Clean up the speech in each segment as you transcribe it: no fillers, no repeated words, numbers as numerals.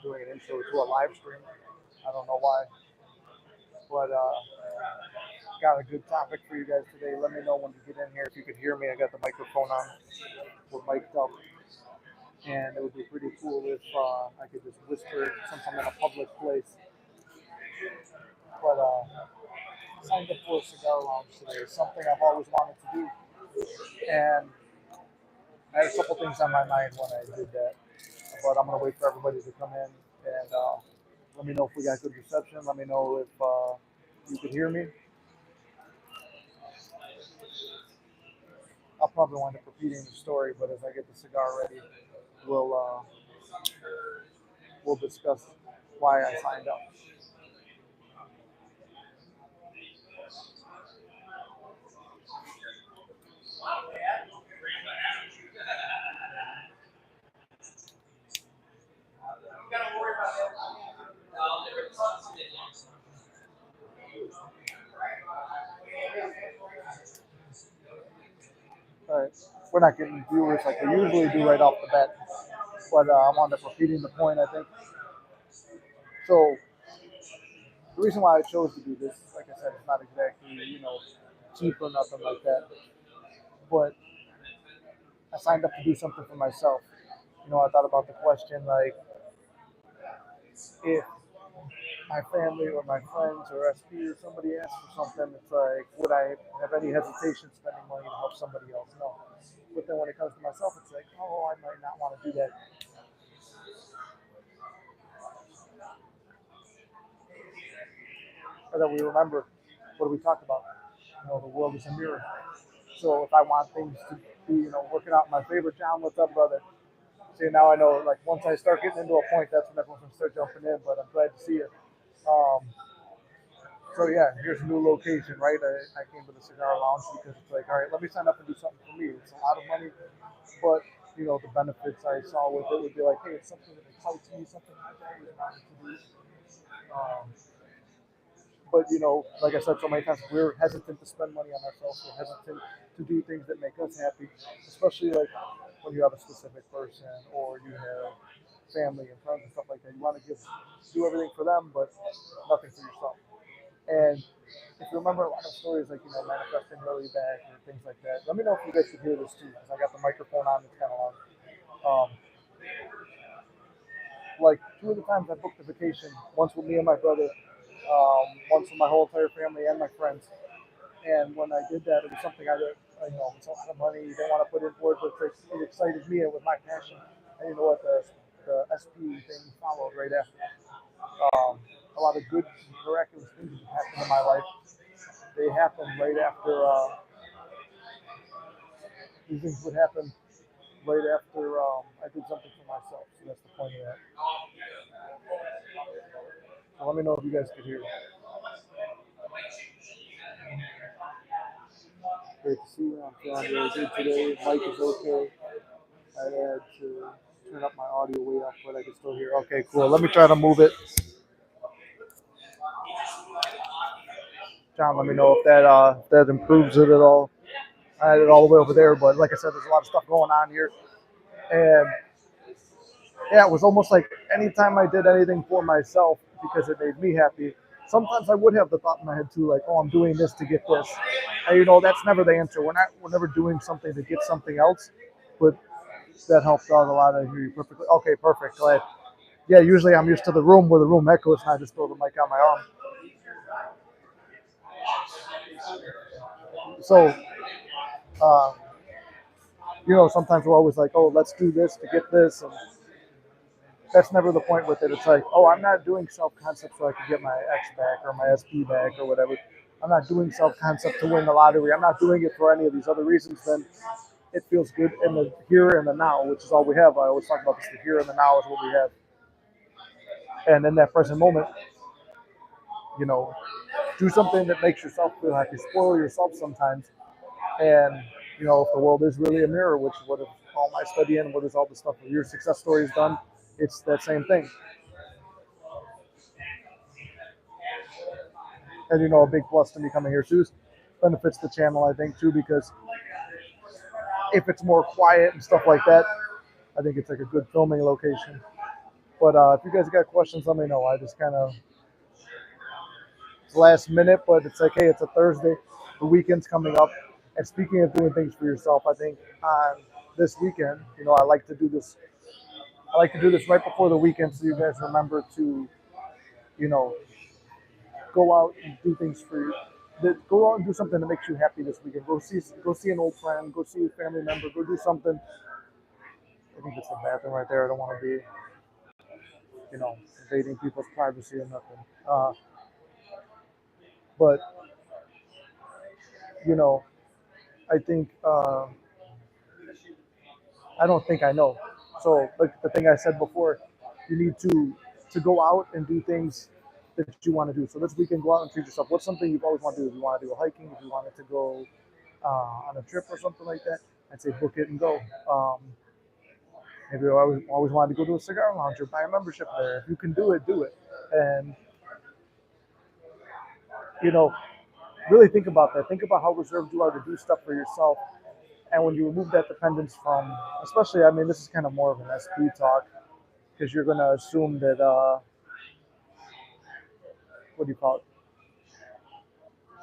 doing an intro to a live stream. I don't know why, but got a good topic for you guys today. Let me know when you get in here if you could hear me. I got the microphone on. We're mic'd up, and it would be pretty cool if I could just whisper since I'm in a public place. But signed up for a cigar lounge today. It's something I've always wanted to do, and I had a couple things on my mind when I did that. But I'm gonna wait for everybody to come in and let me know if we got good reception. Let me know if you could hear me. I'll probably wind up repeating the story, but as I get the cigar ready, we'll we'll discuss why I signed up. All right, we're not getting viewers like we usually do right off the bat, but I wound up repeating the point. I think so. The reason why I chose to do this, like I said, it's not exactly cheap or nothing like that, but I signed up to do something for myself. I thought about the question like if my family or my friends or SP or somebody asks for something, it's like, would I have any hesitation spending money to help somebody else? No. But then when it comes to myself, it's like, oh, I might not want to do that. Or that we remember, what do we talk about? The world is a mirror. So if I want things to be, working out in my favor, John, what's up, brother? See, now I know, like, once I start getting into a point, that's when everyone's going to start jumping in, but I'm glad to see you. So yeah, here's a new location, right? I came to the cigar lounge because it's like, all right, let me sign up and do something for me. It's a lot of money, but the benefits I saw with it would be like, hey, it's something that excites me, something I've always wanted to do. Um, but like I said so many times, we're hesitant to spend money on ourselves. We're hesitant to do things that make us happy, especially like when you have a specific person or you have family and friends and stuff like that. You want to do everything for them, but nothing for yourself. And if you remember a lot of stories like, manifesting really back or things like that, let me know if you guys could hear this too, because I got the microphone on, it's kind of loud. Um, like two of the times I booked a vacation, once with me and my brother, once with my whole entire family and my friends. And when I did that, it was something it's a lot of money you don't want to put in for it, but it excited me and with my passion. And you know what, the SP thing followed right after. A lot of good, miraculous things have happened in my life. They happened right after. These things would happen right after I did something for myself. So that's the point of that. So let me know if you guys could hear. Great to see you. I'm feeling really good today. Mic is okay. I had to turn up my audio way up, but I can still hear. Okay, cool. Let me try to move it. John, let me know if that improves it at all. I had it all the way over there, but like I said, there's a lot of stuff going on here, and yeah, it was almost like anytime I did anything for myself because it made me happy. Sometimes I would have the thought in my head too, like, oh, I'm doing this to get this. And that's never the answer. We're never doing something to get something else, but that helped out a lot. I hear you perfectly. Okay, perfect. Glad. Yeah, usually I'm used to the room where the room echoes, and I just throw the mic on my arm. So, uh, sometimes we're always like, oh, let's do this to get this, and that's never the point with it. It's like, oh, I'm not doing self-concept so I can get my X back or my SP back or whatever. I'm not doing self-concept to win the lottery. I'm not doing it for any of these other reasons. Then it feels good in the here and the now, which is all we have. I always talk about this. The here and the now is what we have. And in that present moment, do something that makes yourself feel happy. Spoil yourself sometimes. And, if the world is really a mirror, which is what all my study and what is all the stuff that your success story has done, it's that same thing. And a big plus to me coming here too benefits the channel, I think, too, because if it's more quiet and stuff like that, I think it's like a good filming location. But if you guys got questions, let me know. I just kind of last minute, but it's like, hey, it's a Thursday, the weekend's coming up. And speaking of doing things for yourself, I think on this weekend, I like to do this. I like to do this right before the weekend, so you guys remember to, you know, go out and do things for you. Go out and do something that makes you happy this weekend. Go see an old friend. Go see a family member. Go do something. I think it's the bathroom right there. I don't want to be, invading people's privacy or nothing. But you know, I think I don't think I know. So, like the thing I said before, you need to go out and do things that you want to do. So this weekend, go out and treat yourself. What's something you've always wanted to do? If you want to do a hiking, if you wanted to go on a trip or something like that, I'd say book it and go. Maybe you always wanted to go to a cigar lounge or buy a membership there. If you can do it, do it. And you know, really think about that. Think about how reserved you are to do stuff for yourself. And when you remove that dependence from, especially, I mean, this is kind of more of an SP talk because you're going to assume that, what do you call it?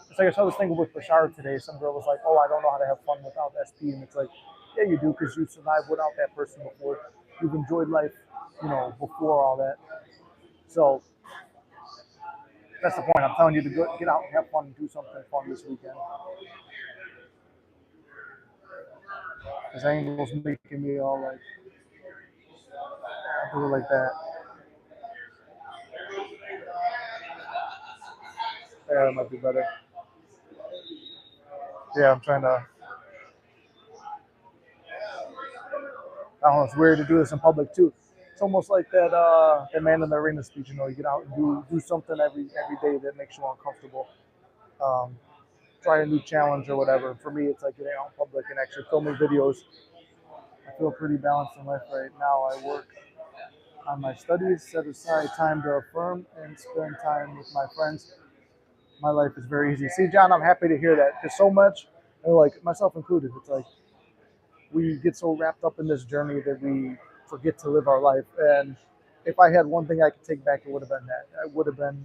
It's like I saw this thing with Bashar today. Some girl was like, oh, I don't know how to have fun without SP. And it's like, yeah, you do because you survived without that person before. You've enjoyed life, before all that. So that's the point. I'm telling you to get out and have fun and do something fun this weekend. This angle's making me all like, do it like that. Yeah, that might be better. Yeah, I'm trying to. I don't know. It's weird to do this in public too. It's almost like that man in the arena speech. You get out and do something every day that makes you uncomfortable. Um, Try a new challenge or whatever. For me, it's like getting out in public and actually filming videos. I feel pretty balanced in life right now. I work on my studies, set aside time to affirm, and spend time with my friends. My life is very easy. See, John, I'm happy to hear that because so much, and like myself included, it's like we get so wrapped up in this journey that we forget to live our life. And if I had one thing I could take back, it would have been that. It would have been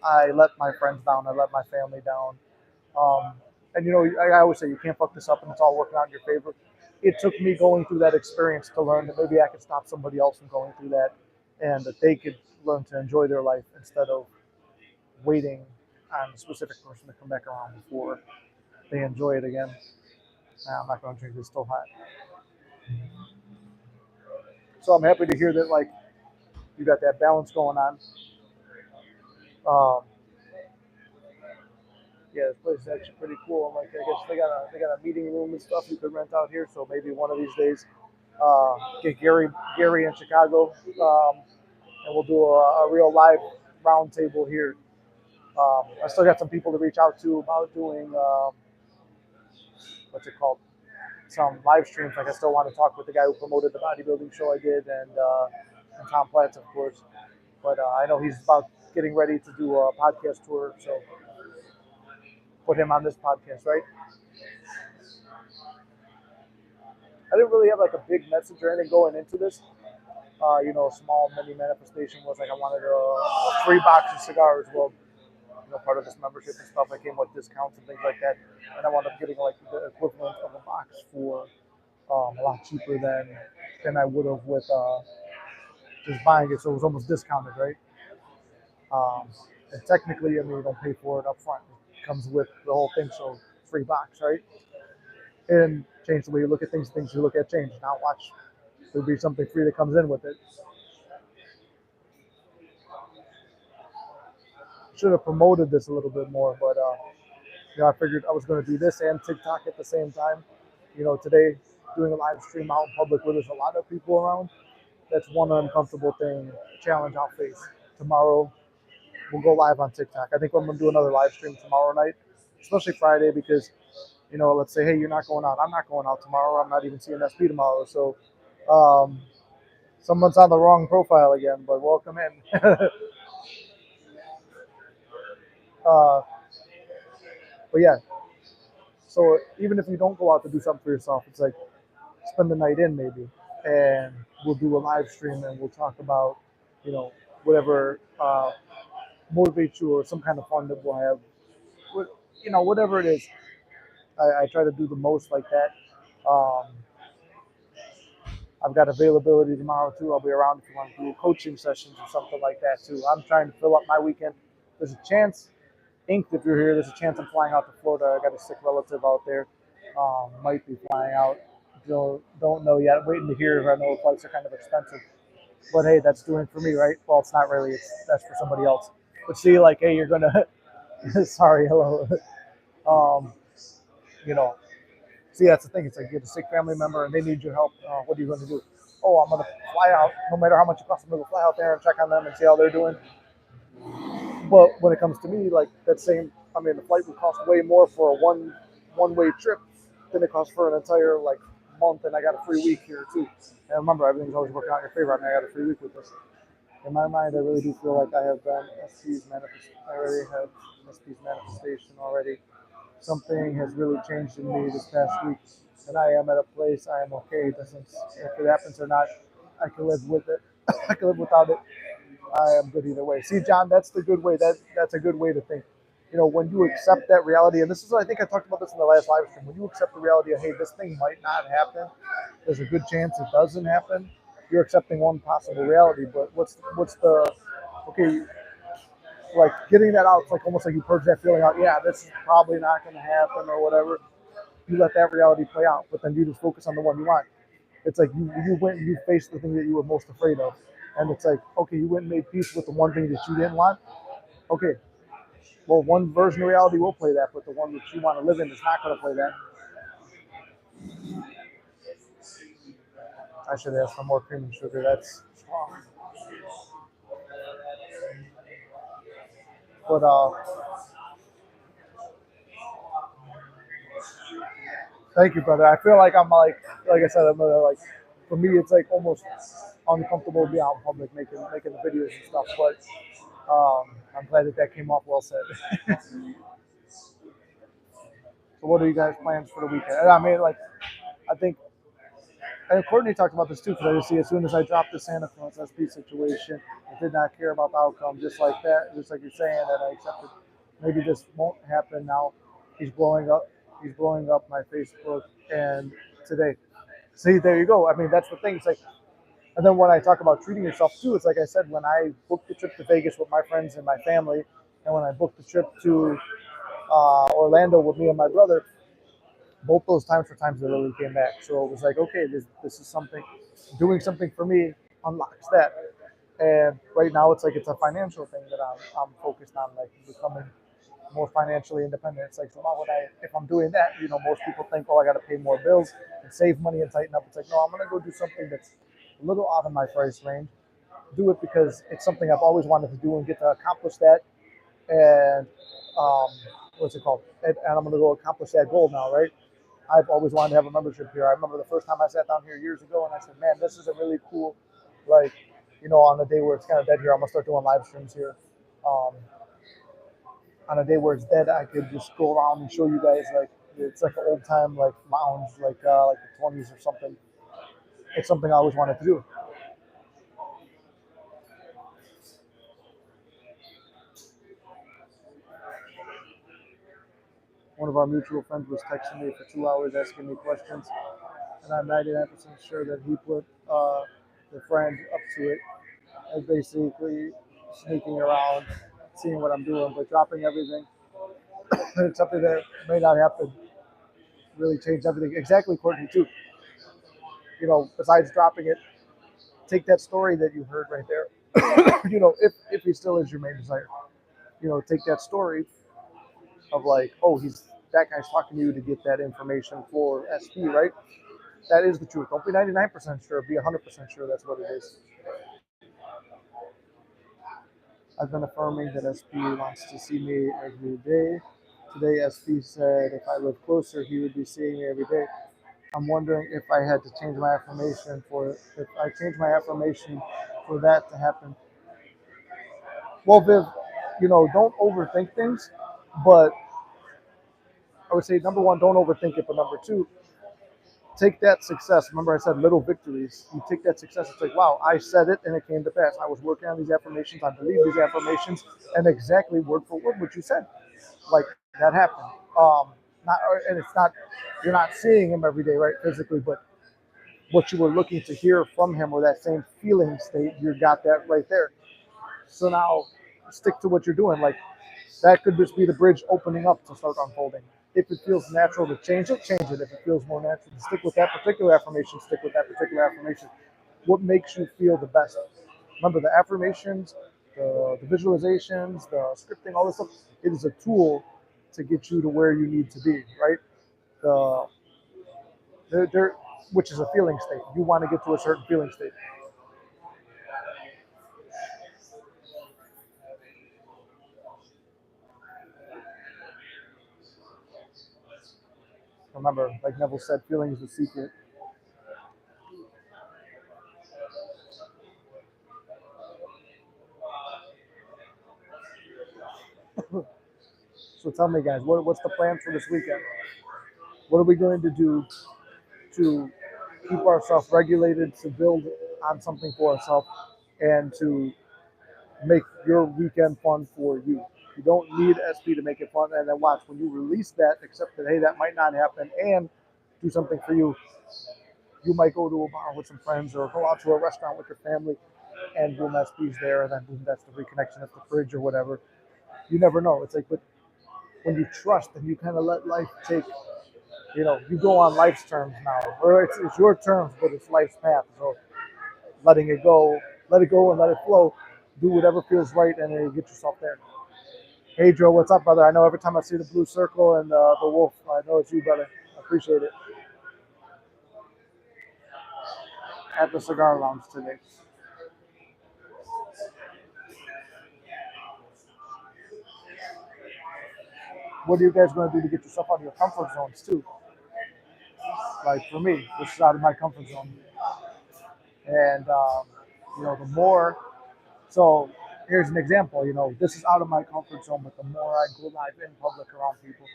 I let my friends down, I let my family down. Um, and I always say you can't fuck this up, and it's all working out in your favor. It took me going through that experience to learn that maybe I could stop somebody else from going through that, and that they could learn to enjoy their life instead of waiting on a specific person to come back around before they enjoy it again. Nah, I'm not going to drink. It's still hot. So I'm happy to hear that like you got that balance going on. Um, yeah, this place is actually pretty cool. Like I guess they got a meeting room and stuff you could rent out here. So maybe one of these days, get Gary in Chicago, and we'll do a real live roundtable here. I still got some people to reach out to about doing what's it called, some live streams. Like I still want to talk with the guy who promoted the bodybuilding show I did, and Tom Platz, of course. But I know he's about getting ready to do a podcast tour, so put him on this podcast, right? I didn't really have like a big message or anything going into this. A small mini manifestation was like I wanted a free box of cigars. Well, part of this membership and stuff, I came with discounts and things like that, and I wound up getting like the equivalent of a box for a lot cheaper than I would have with just buying it. So it was almost discounted, right? Um, and technically, I mean, you don't pay for it up front. It comes with the whole thing, so free box, right? And change the way you look at things you look at change. Not watch there'll be something free that comes in with it. Should have promoted this a little bit more, but I figured I was going to do this and TikTok at the same time. Today doing a live stream out in public where there's a lot of people around. That's one uncomfortable thing, challenge I'll face. Tomorrow we'll go live on TikTok. I think I'm going to do another live stream tomorrow night, especially Friday because let's say, hey, you're not going out. I'm not going out tomorrow. I'm not even seeing SP tomorrow. So um, someone's on the wrong profile again, but welcome in. uh, but yeah, so even if you don't go out to do something for yourself, it's like spend the night in maybe, and we'll do a live stream and we'll talk about you know, whatever motivates you or some kind of fun that we'll have, whatever it is. I try to do the most like that. Um, I've got availability tomorrow too. I'll be around if you want to do coaching sessions or something like that too. I'm trying to fill up my weekend. There's a chance, Inked, if you're here, there's a chance I'm flying out to Florida. I got a sick relative out there. Might be flying out. Don't know yet. I'm waiting to hear. I know flights are kind of expensive, but hey, that's doing for me, right? Well, it's not really. That's for somebody else. But see, like, hey, you're gonna. Sorry, hello. Um, you know, See, that's the thing. It's like you have a sick family member and they need your help. What are you going to do? Oh, I'm going to fly out, no matter how much it costs. I'm going to fly out there and check on them and see how they're doing. But when it comes to me, like that same, I mean, the flight would cost way more for a one way trip than it costs for an entire like month. And I got a free week here too. And remember, everything's always working out in your favor. I mean, I got a free week with this. In my mind, I really do feel like I have done SP's manifest. I already have SP's manifestation already. Something has really changed in me this past week, and I am at a place I am okay. It doesn't if it happens or not, I can live with it. I can live without it. I am good either way. See, John, that's the good way. That's a good way to think. When you accept that reality, and this is, I think I talked about this in the last live stream. When you accept the reality of, hey, this thing might not happen. There's a good chance it doesn't happen. You're accepting one possible reality, but what's the okay? Like getting that out, it's like almost like you purge that feeling out. Yeah, this is probably not going to happen or whatever. You let that reality play out, but then you just focus on the one you want. It's like you went and you faced the thing that you were most afraid of, and it's like, okay, you went and made peace with the one thing that you didn't want. Okay, well, one version of reality will play that, but the one that you want to live in is not going to play that. I should ask for more cream and sugar. That's strong. But thank you, brother. I feel like I'm like I said, like for me, it's like almost uncomfortable to be out in public making the videos and stuff. But I'm glad that came off well said. So, what are you guys' plans for the weekend? And I mean, like, I think, and Courtney talked about this too, because I just see as soon as I dropped the Santa Claus SP situation, I did not care about the outcome, just like that, just like you're saying that I accepted. Maybe this won't happen now. He's blowing up. He's blowing up my Facebook and today. See, there you go. I mean, that's the thing. It's like, and then when I talk about treating yourself too, it's like I said, when I booked the trip to Vegas with my friends and my family, and when I booked the trip to Orlando with me and my brother, both those times were times that really came back. So it was like, okay, this is something, doing something for me unlocks that. And right now, it's like it's a financial thing that I'm focused on, like becoming more financially independent. It's like, so why would I, if I'm doing that, most people think, oh, I got to pay more bills and save money and tighten up. It's like, no, I'm going to go do something that's a little out of my price range. Do it because it's something I've always wanted to do and get to accomplish that. And um, what's it called? And I'm going to go accomplish that goal now, right? I've always wanted to have a membership here. I remember the first time I sat down here years ago and I said, man, this is a really cool, like, on a day where it's kind of dead here, I'm going to start doing live streams here. Um, on a day where it's dead, I could just go around and show you guys, like, it's like an old time, like, lounge, like the 20s or something. It's something I always wanted to do. One of our mutual friends was texting me for 2 hours asking me questions, and I'm 99% sure that he put the friend up to it as basically sneaking around, seeing what I'm doing, but dropping everything. It's something that may not have to really change everything. Exactly, Courtney, too. Besides dropping it, take that story that you heard right there. If he still is your main desire, take that story of like, oh, that guy's talking to you to get that information for SP, right? That is the truth. Don't be 99% sure. Be 100% sure that's what it is. I've been affirming that SP wants to see me every day. Today, SP said if I live closer, he would be seeing me every day. I'm wondering if I had to change my affirmation if I change my affirmation for that to happen. Well, Viv, don't overthink things, but I would say number one, don't overthink it, but number two, take that success. Remember, I said little victories. You take that success. It's like, wow, I said it and it came to pass. I was working on these affirmations. I believe these affirmations, and exactly word for word what you said, like that happened. Not, and it's not, you're not seeing him every day, right, physically, but what you were looking to hear from him or that same feeling state, you got that right there. So now stick to what you're doing. Like that could just be the bridge opening up to start unfolding. If it feels natural to change it, change it. If it feels more natural to stick with that particular affirmation, stick with that particular affirmation. What makes you feel the best? Remember the affirmations, the visualizations, the scripting, all this stuff. It is a tool to get you to where you need to be, right? The there, which is a feeling state. You want to get to a certain feeling state. Remember, like Neville said, feeling is the secret. So tell me, guys, what's the plan for this weekend? What are we going to do to keep ourselves regulated, to build on something for ourselves, and to make your weekend fun for you? You don't need SP to make it fun. And then watch when you release that, accept that hey, that might not happen, and do something for you. You might go to a bar with some friends or go out to a restaurant with your family, and boom, SP's there, and then boom, that's the reconnection at the fridge or whatever. You never know. It's like, but when you trust and you kind of let life take, you go on life's terms now, or it's your terms, but it's life's path. So letting it go, let it go and let it flow. Do whatever feels right, and then you get yourself there. Hey, Joe, what's up, brother? I know every time I see the blue circle and the wolf, I know it's you, brother. I appreciate it. At the cigar lounge today. What are you guys going to do to get yourself out of your comfort zones too? Like for me, this is out of my comfort zone, and the more. So here's an example. This is out of my comfort zone, but the more I go live in public around people,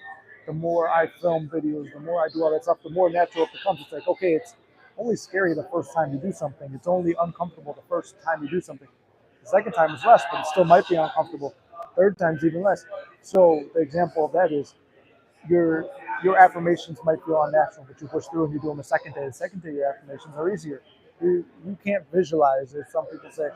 the more I film videos, the more I do all that stuff, the more natural it becomes. It's like, okay, it's only scary the first time you do something. It's only uncomfortable the first time you do something. The second time is less, but it still might be uncomfortable. Third time's even less. So the example of that is your your affirmations might feel unnatural, but you push through and you do them a second day. The second day, your affirmations are easier. You can't visualize, as some people say,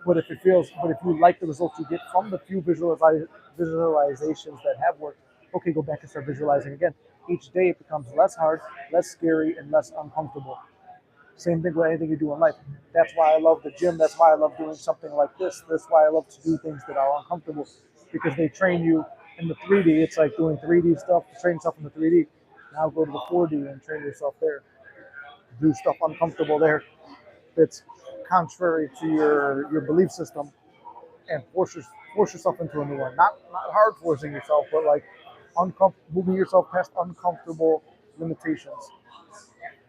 but if you like the results you get from the few visualizations that have worked, okay, go back and start visualizing again. Each day it becomes less hard, less scary, and less uncomfortable. Same thing with anything you do in life. That's why I love the gym. That's why I love doing something like this. That's why I love to do things that are uncomfortable because they train you in the 3D. It's like doing 3D stuff to train yourself in the 3D. Now go to the 4D and train yourself there. Do stuff uncomfortable there that's contrary to your belief system and force yourself into a new one. Not hard forcing yourself, but like moving yourself past uncomfortable limitations.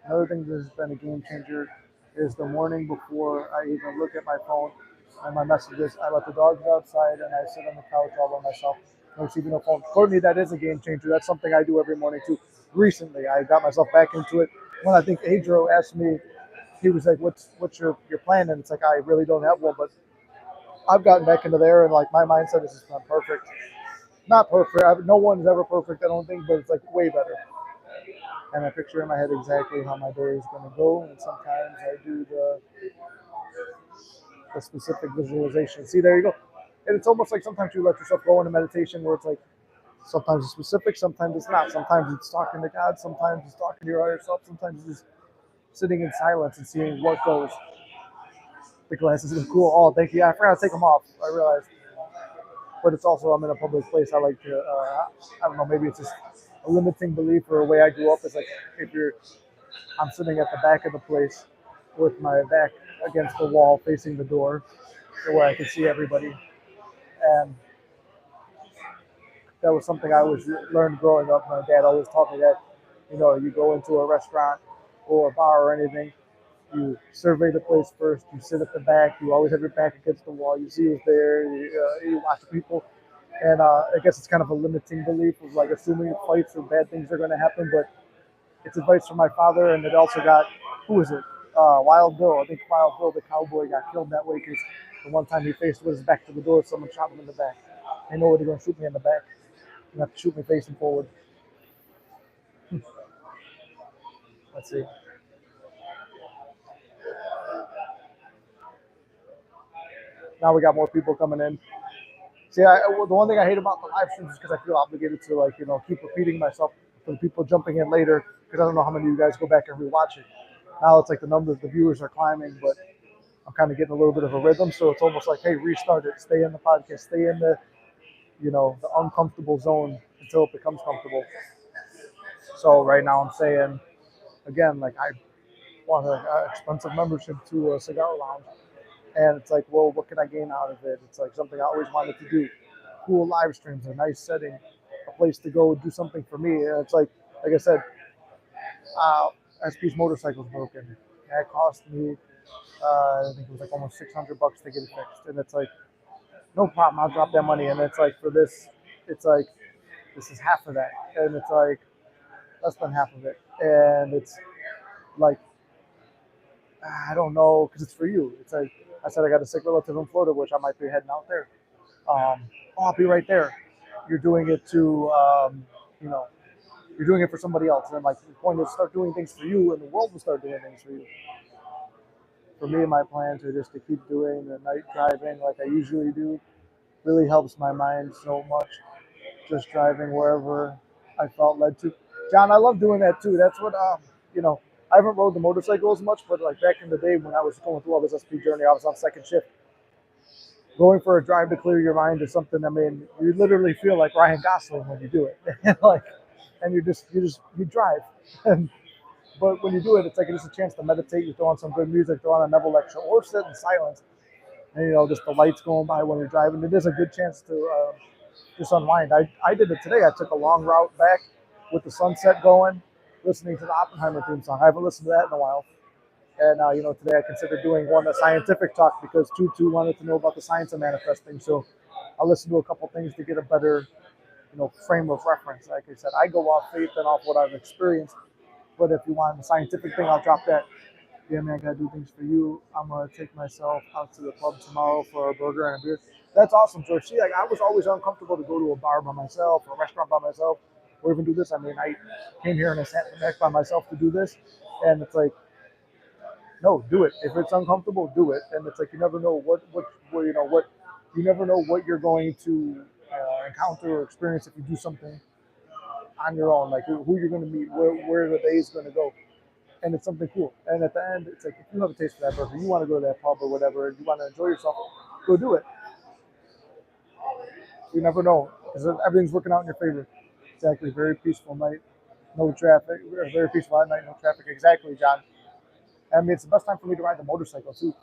Another thing that has been a game changer is the morning before I even look at my phone and my messages. I let the dogs outside and I sit on the couch all by myself. No TV, no phone. For me, that is a game changer. That's something I do every morning too. Recently, I got myself back into it when I think Adro asked me. He was like, "What's your plan?" And it's like I really don't have one, but I've gotten back into there, and like my mindset is just not perfect. Not perfect. No one's ever perfect, I don't think, but it's like way better. And I picture in my head exactly how my day is going to go. And sometimes I do the specific visualization. See, there you go. And it's almost like sometimes you let yourself go into meditation where it's like sometimes it's specific, sometimes it's not. Sometimes it's talking to God, sometimes it's talking to your higher self, sometimes it's just sitting in silence and seeing what goes. The glasses are cool. Oh, thank you. I forgot to take them off. I realized. But it's also, I'm in a public place. I like to, I don't know, maybe it's just a limiting belief or a way I grew up. It's like if I'm sitting at the back of the place with my back against the wall facing the door where I can see everybody. And that was something I always learned growing up. My dad always taught me that, you go into a restaurant or a bar or anything, you survey the place first, you sit at the back, you always have your back against the wall, you see who's there, you watch people. And I guess it's kind of a limiting belief of like assuming fights or bad things are going to happen, but It's advice from my father, and it also got, who is it? Wild Bill. I think Wild Bill, the cowboy, got killed that way because the one time he faced with his back to the door, someone shot him in the back. They know they're going to shoot me in the back. You have to shoot me facing forward. Let's see. Now we got more people coming in. See, well, the one thing I hate about the live streams is because I feel obligated to keep repeating myself for the people jumping in later because I don't know how many of you guys go back and rewatch it. Now it's like the numbers, the viewers are climbing, but I'm kind of getting a little bit of a rhythm, so it's almost like, hey, restart it, stay in the podcast, stay in the uncomfortable zone until it becomes comfortable. So right now I'm saying again, like I want an expensive membership to a cigar lounge, and it's like, well, what can I gain out of it? It's like something I always wanted to do. Cool live streams, a nice setting, a place to go do something for me. And it's like I said, uh, SP's motorcycle's broken. That cost me, I think it was like almost $600 to get it fixed. And it's like, no problem, I'll drop that money. And it's like for this, it's like this is half of that, and it's like less than half of it. And it's like I don't know because it's for you. It's like I said, I got a sick relative in Florida, which I might be heading out there. I'll be right there. You're doing it to, you know, you're doing it for somebody else. And like the point is start doing things for you and the world will start doing things for you. For me, my plans are just to keep doing the night driving like I usually do. Really helps my mind so much. Just driving wherever I felt led to. John, I love doing that too. That's what, you know, I haven't rode the motorcycle as much, but like back in the day when I was going through all this SP journey, I was on second shift. Going for a drive to clear your mind is something. I mean, you literally feel like Ryan Gosling when you do it, like, and you drive. And, but when you do it, it's like it's a chance to meditate. You throw on some good music, throw on a Neville lecture, or sit in silence, and just the lights going by when you're driving. It is a good chance to just unwind. I did it today. I took a long route back with the sunset going, listening to the Oppenheimer theme song. I haven't listened to that in a while. And today I considered doing one a scientific talk because Tutu wanted to know about the science of manifesting. So I listened to a couple things to get a better, frame of reference. Like I said, I go off faith and off what I've experienced. But if you want the scientific thing, I'll drop that. Yeah, man, I gotta do things for you. I'm gonna take myself out to the pub tomorrow for a burger and a beer. That's awesome, George. See, like I was always uncomfortable to go to a bar by myself or a restaurant by myself or even do this. I mean, I came here and I sat back by myself to do this, and it's like, no, do it. If it's uncomfortable, do it. And it's like you never know what you never know what you're going to encounter or experience if you do something on your own. Like who you're going to meet, where the day is going to go, and it's something cool. And at the end, it's like if you have a taste for that burger, you want to go to that pub or whatever, and you want to enjoy yourself, go do it. You never know because everything's working out in your favor. Exactly. Very peaceful night, no traffic. Very peaceful at night, no traffic. Exactly, John. I mean, it's the best time for me to ride the motorcycle too.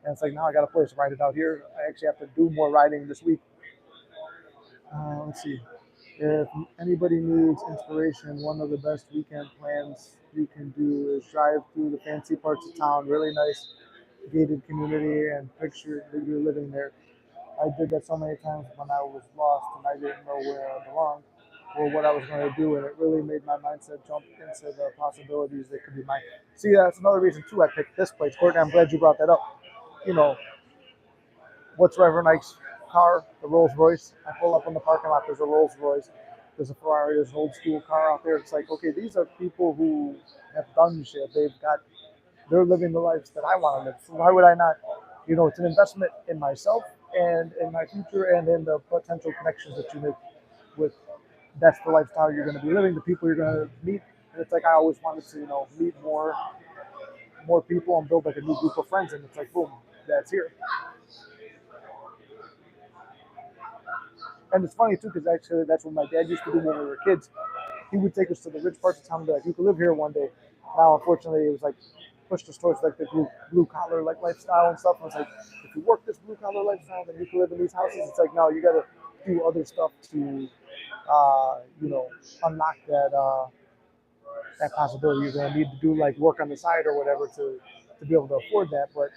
And it's like now I got a place to ride it out here. I actually have to do more riding this week. Let's see. If anybody needs inspiration, one of the best weekend plans you can do is drive through the fancy parts of town, really nice gated community, and picture that you're living there. I did that so many times when I was lost and I didn't know where I belonged or what I was going to do, and it really made my mindset jump into the possibilities that could be mine. See, that's another reason too I picked this place, Courtney. I'm glad you brought that up. You know, what's Reverend Ike's car? The Rolls Royce. I pull up in the parking lot. There's a Rolls Royce. There's a Ferrari. There's an old school car out there. It's like, okay, these are people who have done shit. They're living the lives that I want to live. So why would I not? It's an investment in myself and in my future and in the potential connections that you make with. That's the lifestyle you're going to be living, the people you're going to meet. And it's like I always wanted to, meet more people and build like a new group of friends. And it's like, boom, that's here. And it's funny too, because actually that's what my dad used to do when we were kids. He would take us to the rich parts of town and be like, you could live here one day. Now, unfortunately, it was like pushed us towards like the blue collar like lifestyle and stuff. And it's like, if you work this blue collar lifestyle, then you can live in these houses. It's like, no, you got to do other stuff to, unlock that possibility. You're going to need to do like work on the side or whatever to be able to afford that. But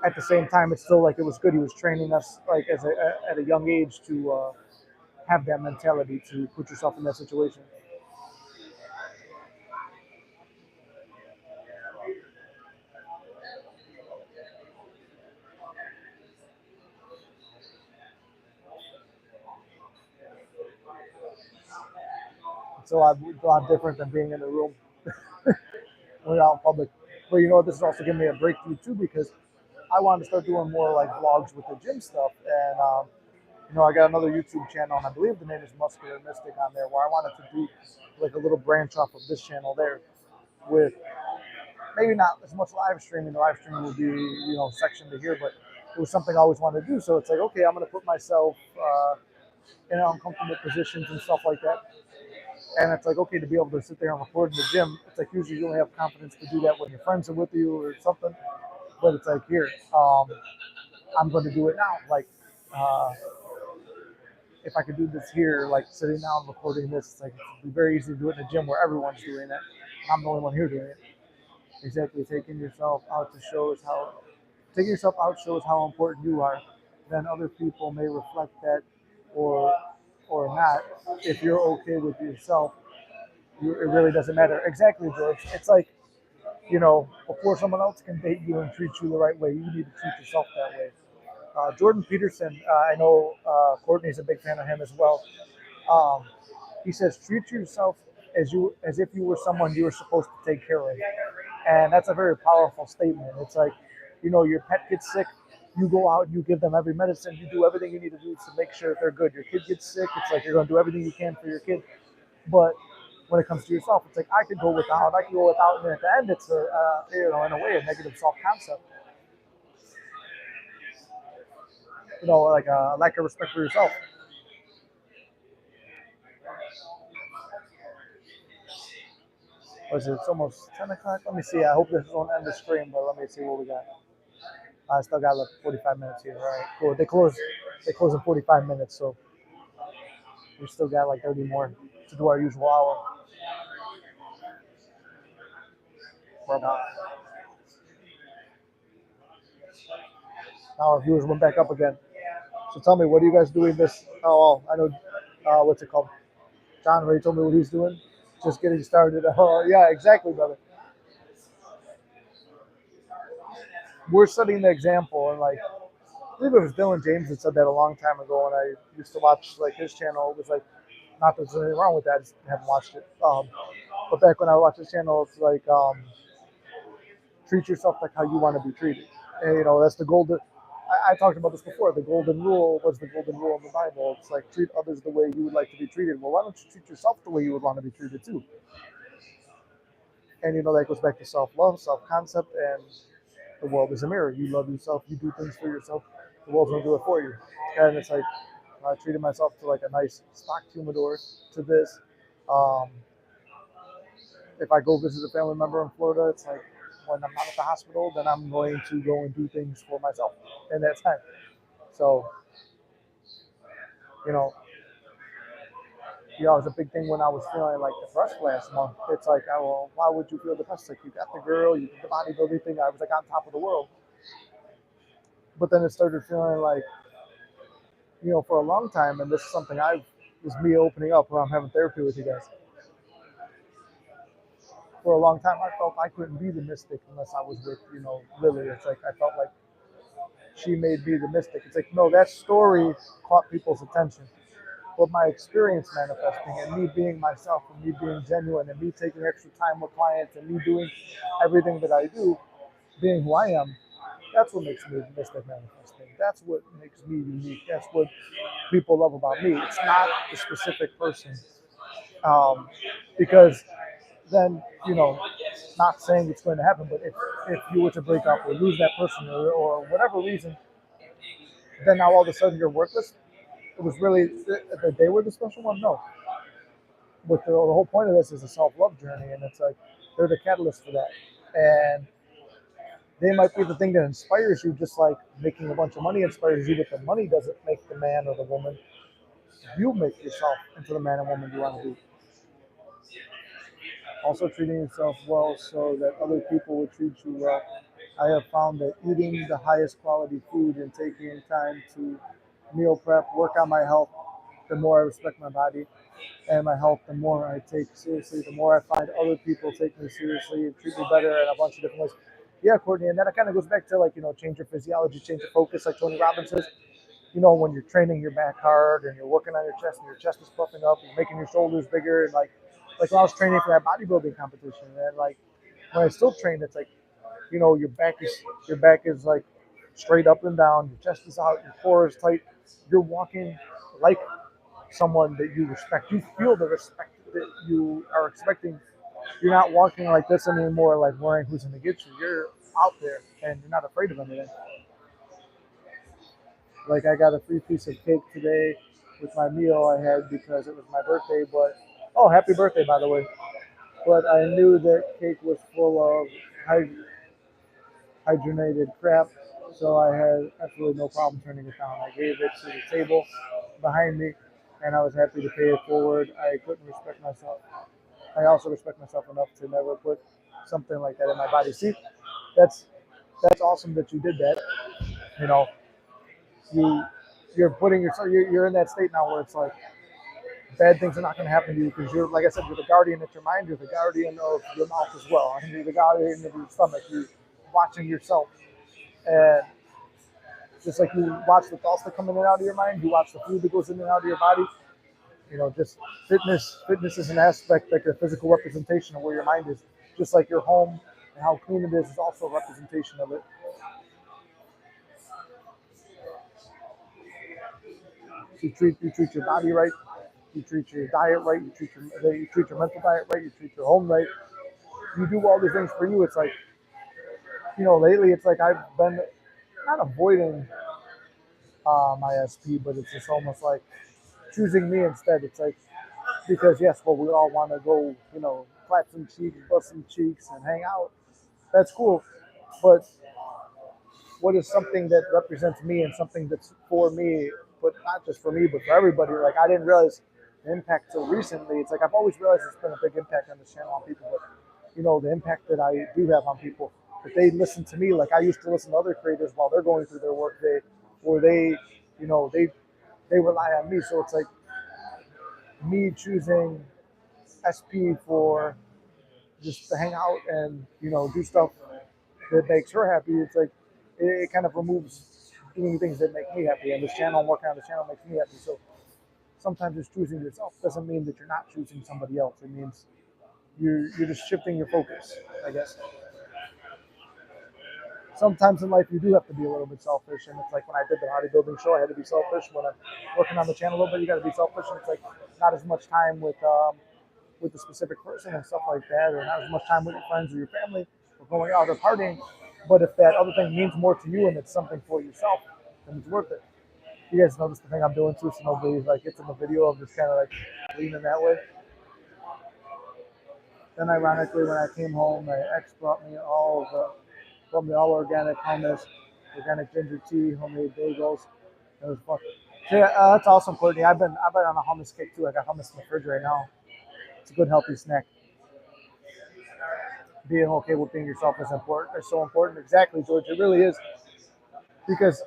at the same time, it's still like it was good. He was training us like at a young age to have that mentality to put yourself in that situation. It's a lot different than being in the room when you're out in public. But you know what? This is also giving me a breakthrough too because I wanted to start doing more like vlogs with the gym stuff. And you know, I got another YouTube channel, and I believe the name is Muscular Mystic on there, where I wanted to do like a little branch off of this channel there with maybe not as much live streaming. The live streaming will be, you know, sectioned to here, but it was something I always wanted to do. So it's like, okay, I'm going to put myself in uncomfortable positions and stuff like that. And it's like, okay, to be able to sit there and record in the gym, it's like usually you only have confidence to do that when your friends are with you or something. But it's like, here, I'm going to do it now. Like, uh, if I could do this here, like sitting down recording this, it's like it'd be very easy to do it in the gym where everyone's doing it. I'm the only one here doing it. Exactly, taking yourself out shows how important you are. Then other people may reflect that, or or not. If you're okay with yourself, it really doesn't matter. Exactly, George. It's like, you know, before someone else can date you and treat you the right way, you need to treat yourself that way. Jordan Peterson, I know Courtney's a big fan of him as well. Um, he says, treat yourself as if you were someone you were supposed to take care of, and that's a very powerful statement. It's like, you know, your pet gets sick, you go out, you give them every medicine, you do everything you need to do to make sure that they're good. Your kid gets sick, it's like you're going to do everything you can for your kid. But when it comes to yourself, it's like I can go without, and then at the end, it's you know, in a way, a negative self concept. You know, like a lack of respect for yourself. Was it? It's almost 10 o'clock. Let me see. I hope this is on end of stream, but let me see what we got. I still got like 45 minutes here. All right, cool. They close in 45 minutes, so we still got like 30 more to do our usual hour. Now our viewers went back up again. So tell me, what are you guys doing this? Oh, I know. What's it called? John already told me what he's doing. Just getting started. Oh, yeah, exactly, brother. We're setting the example, and like, I believe it was Dylan James that said that a long time ago. When I used to watch like his channel, it was like, not that there's anything wrong with that. I just haven't watched it. But back when I watched his channel, it's like, treat yourself like how you want to be treated. And you know, that's the golden. I talked about this before. The golden rule was the golden rule of the Bible. It's like treat others the way you would like to be treated. Well, why don't you treat yourself the way you would want to be treated too? And you know that goes back to self-love, self-concept, and the world is a mirror. You love yourself. You do things for yourself. The world's gonna do it for you. And it's like I treated myself to like a nice stock humidor to this. Um, if I go visit a family member in Florida, it's like when I'm not at the hospital, then I'm going to go and do things for myself in that time. So, you know, it was a big thing when I was feeling like depressed last month. It's like, oh, well, why would you feel depressed? Like you got the girl, you did the bodybuilding thing. I was like on top of the world. But then it started feeling like, you know, for a long time, and this is something I was me opening up when I'm having therapy with you guys. For a long time, I felt I couldn't be the mystic unless I was with, you know, Lily. It's like I felt like she made me the mystic. It's like, no, that story caught people's attention. But my experience manifesting and me being myself and me being genuine and me taking extra time with clients and me doing everything that I do, being who I am, that's what makes me the mystic manifesting. That's what makes me unique. That's what people love about me. It's not the specific person. Um, because then, you know, not saying it's going to happen, but if you were to break up or lose that person or whatever reason, then now all of a sudden you're worthless. It was really that they were the special one. No, but the whole point of this is a self-love journey, and it's like they're the catalyst for that, and they might be the thing that inspires you, just like making a bunch of money inspires you, but the money doesn't make the man or the woman. You make yourself into the man and woman you want to be. Also, treating yourself well so that other people will treat you well. I have found that eating the highest quality food and taking time to meal prep, work on my health, the more I respect my body and my health, the more I take seriously, the more I find other people take me seriously and treat me better in a bunch of different ways. Yeah, Courtney, and then it kind of goes back to like, you know, change your physiology, change your focus, like Tony Robbins says. You know, when you're training your back hard and you're working on your chest and your chest is puffing up, you're making your shoulders bigger and like like when I was training for that bodybuilding competition, and like when I still train, it's like, your back is like straight up and down, your chest is out, your core is tight. You're walking like someone that you respect. You feel the respect that you are expecting. You're not walking like this anymore, like worrying who's going to get you. You're out there and you're not afraid of anything. Like I got a free piece of cake today with my meal I had because it was my birthday. But oh, happy birthday, by the way. But I knew that cake was full of hydrogenated crap, so I had absolutely no problem turning it down. I gave it to the table behind me, and I was happy to pay it forward. I couldn't respect myself. I also respect myself enough to never put something like that in my body. See, that's that's awesome that you did that. You know, you you're putting yourself. You're in that state now where it's like bad things are not going to happen to you because you're, like I said, you're the guardian at your mind. You're the guardian of your mouth as well, and you're the guardian of your stomach. You're watching yourself, and just like you watch the thoughts that come in and out of your mind, you watch the food that goes in and out of your body. Just fitness is an aspect, like a physical representation of where your mind is. Just like your home and how clean it is also a representation of it. You treat your body right, you treat your diet right, you treat your mental diet right, you treat your home right. You do all these things for you. It's like, lately it's like I've been not avoiding my SP, but it's just almost like choosing me instead. It's like, because yes, well, we all want to go, clap some cheeks, bust some cheeks, and hang out. That's cool, but what is something that represents me and something that's for me, but not just for me, but for everybody? Like I didn't realize the impact so recently. It's like I've always realized it's been a big impact on this channel on people, but the impact that I do have on people, that they listen to me like I used to listen to other creators while they're going through their workday, or they rely on me. So it's like me choosing SP for just to hang out and do stuff that makes her happy. It's like it kind of removes doing things that make me happy, and this channel and working on the channel makes me happy. So sometimes just choosing yourself doesn't mean that you're not choosing somebody else. It means you're just shifting your focus, I guess. Sometimes in life you do have to be a little bit selfish, and it's like when I did the bodybuilding show, I had to be selfish. When I'm working on the channel a little bit, you got to be selfish, and it's like not as much time with the specific person and stuff like that, or not as much time with your friends or your family, or going out or partying. But if that other thing means more to you and it's something for yourself, then it's worth it. You guys notice the thing I'm doing too, so nobody like gets in the video of just kind of like leaning that way. Then ironically, when I came home, my ex brought me all organic hummus, organic ginger tea, homemade bagels. It was fun. So yeah, that's awesome, Courtney. I've been on a hummus kick too. I got hummus in the fridge right now. It's a good healthy snack. Being okay with being yourself is important. It's so important. Exactly, George. It really is, because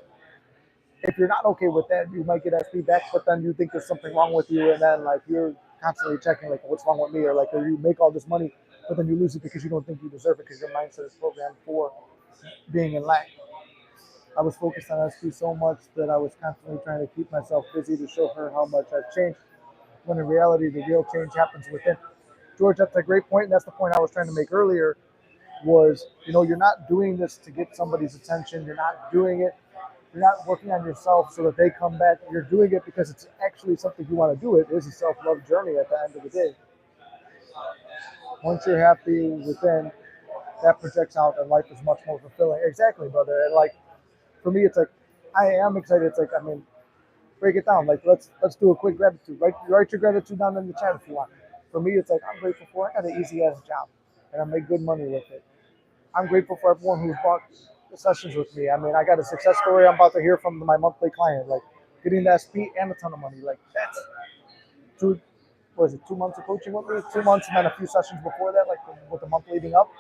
if you're not okay with that, you might get that feedback, but then you think there's something wrong with you, and then like you're constantly checking like what's wrong with me, or like or you make all this money, but then you lose it because you don't think you deserve it because your mindset is programmed for being in lack. I was focused on SP so much that I was constantly trying to keep myself busy to show her how much I've changed, when in reality the real change happens within. George, that's a great point, and that's the point I was trying to make earlier. Was you're not doing this to get somebody's attention. You're not doing it. You're not working on yourself so that they come back. You're doing it because it's actually something you want to do. It is a self-love journey at the end of the day. Once you're happy within, that projects out, and life is much more fulfilling. Exactly, brother. And like for me, it's like I am excited. It's like, I mean, break it down. Like let's do a quick gratitude. Write your gratitude down in the chat if you want. For me, it's like I'm grateful for I got an easy ass job, and I make good money with it. I'm grateful for everyone who's bought sessions with me. I mean, I got a success story I'm about to hear from my monthly client, like getting the SP and a ton of money. Like that's two, what is it, 2 months of coaching with me? 2 months and then a few sessions before that, like with the month leading up.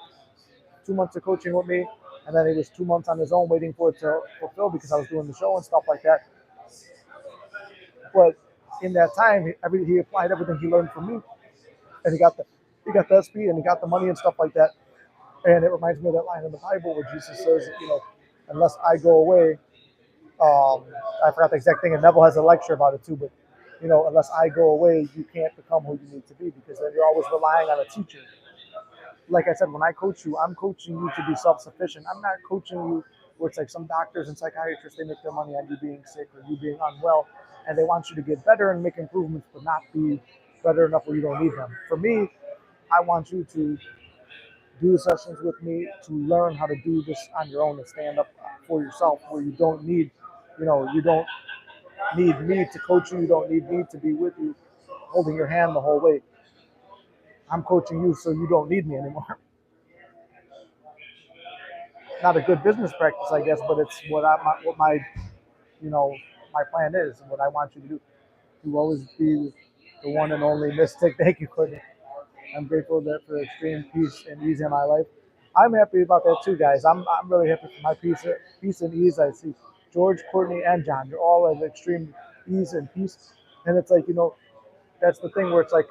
2 months of coaching with me, and then it was 2 months on his own waiting for it to fulfill because I was doing the show and stuff like that. But in that time, he applied everything he learned from me, and he got the SP and he got the money and stuff like that. And it reminds me of that line in the Bible where Jesus says, unless I go away, I forgot the exact thing, and Neville has a lecture about it too, but, unless I go away, you can't become who you need to be because then you're always relying on a teacher. Like I said, when I coach you, I'm coaching you to be self-sufficient. I'm not coaching you where it's like some doctors and psychiatrists, they make their money on you being sick or you being unwell, and they want you to get better and make improvements, but not be better enough where you don't need them. For me, I want you to do the sessions with me to learn how to do this on your own and stand up for yourself where you don't need me to coach you. You don't need me to be with you, holding your hand the whole way. I'm coaching you so you don't need me anymore. Not a good business practice, I guess, but it's what my you know my plan is and what I want you to do. To always be the one and only Mystic. Thank you, Courtney. I'm grateful that for extreme peace and ease in my life. I'm happy about that too, guys. I'm really happy for my peace and ease. I see George, Courtney, and John. You're all at extreme ease and peace, and it's like that's the thing where it's like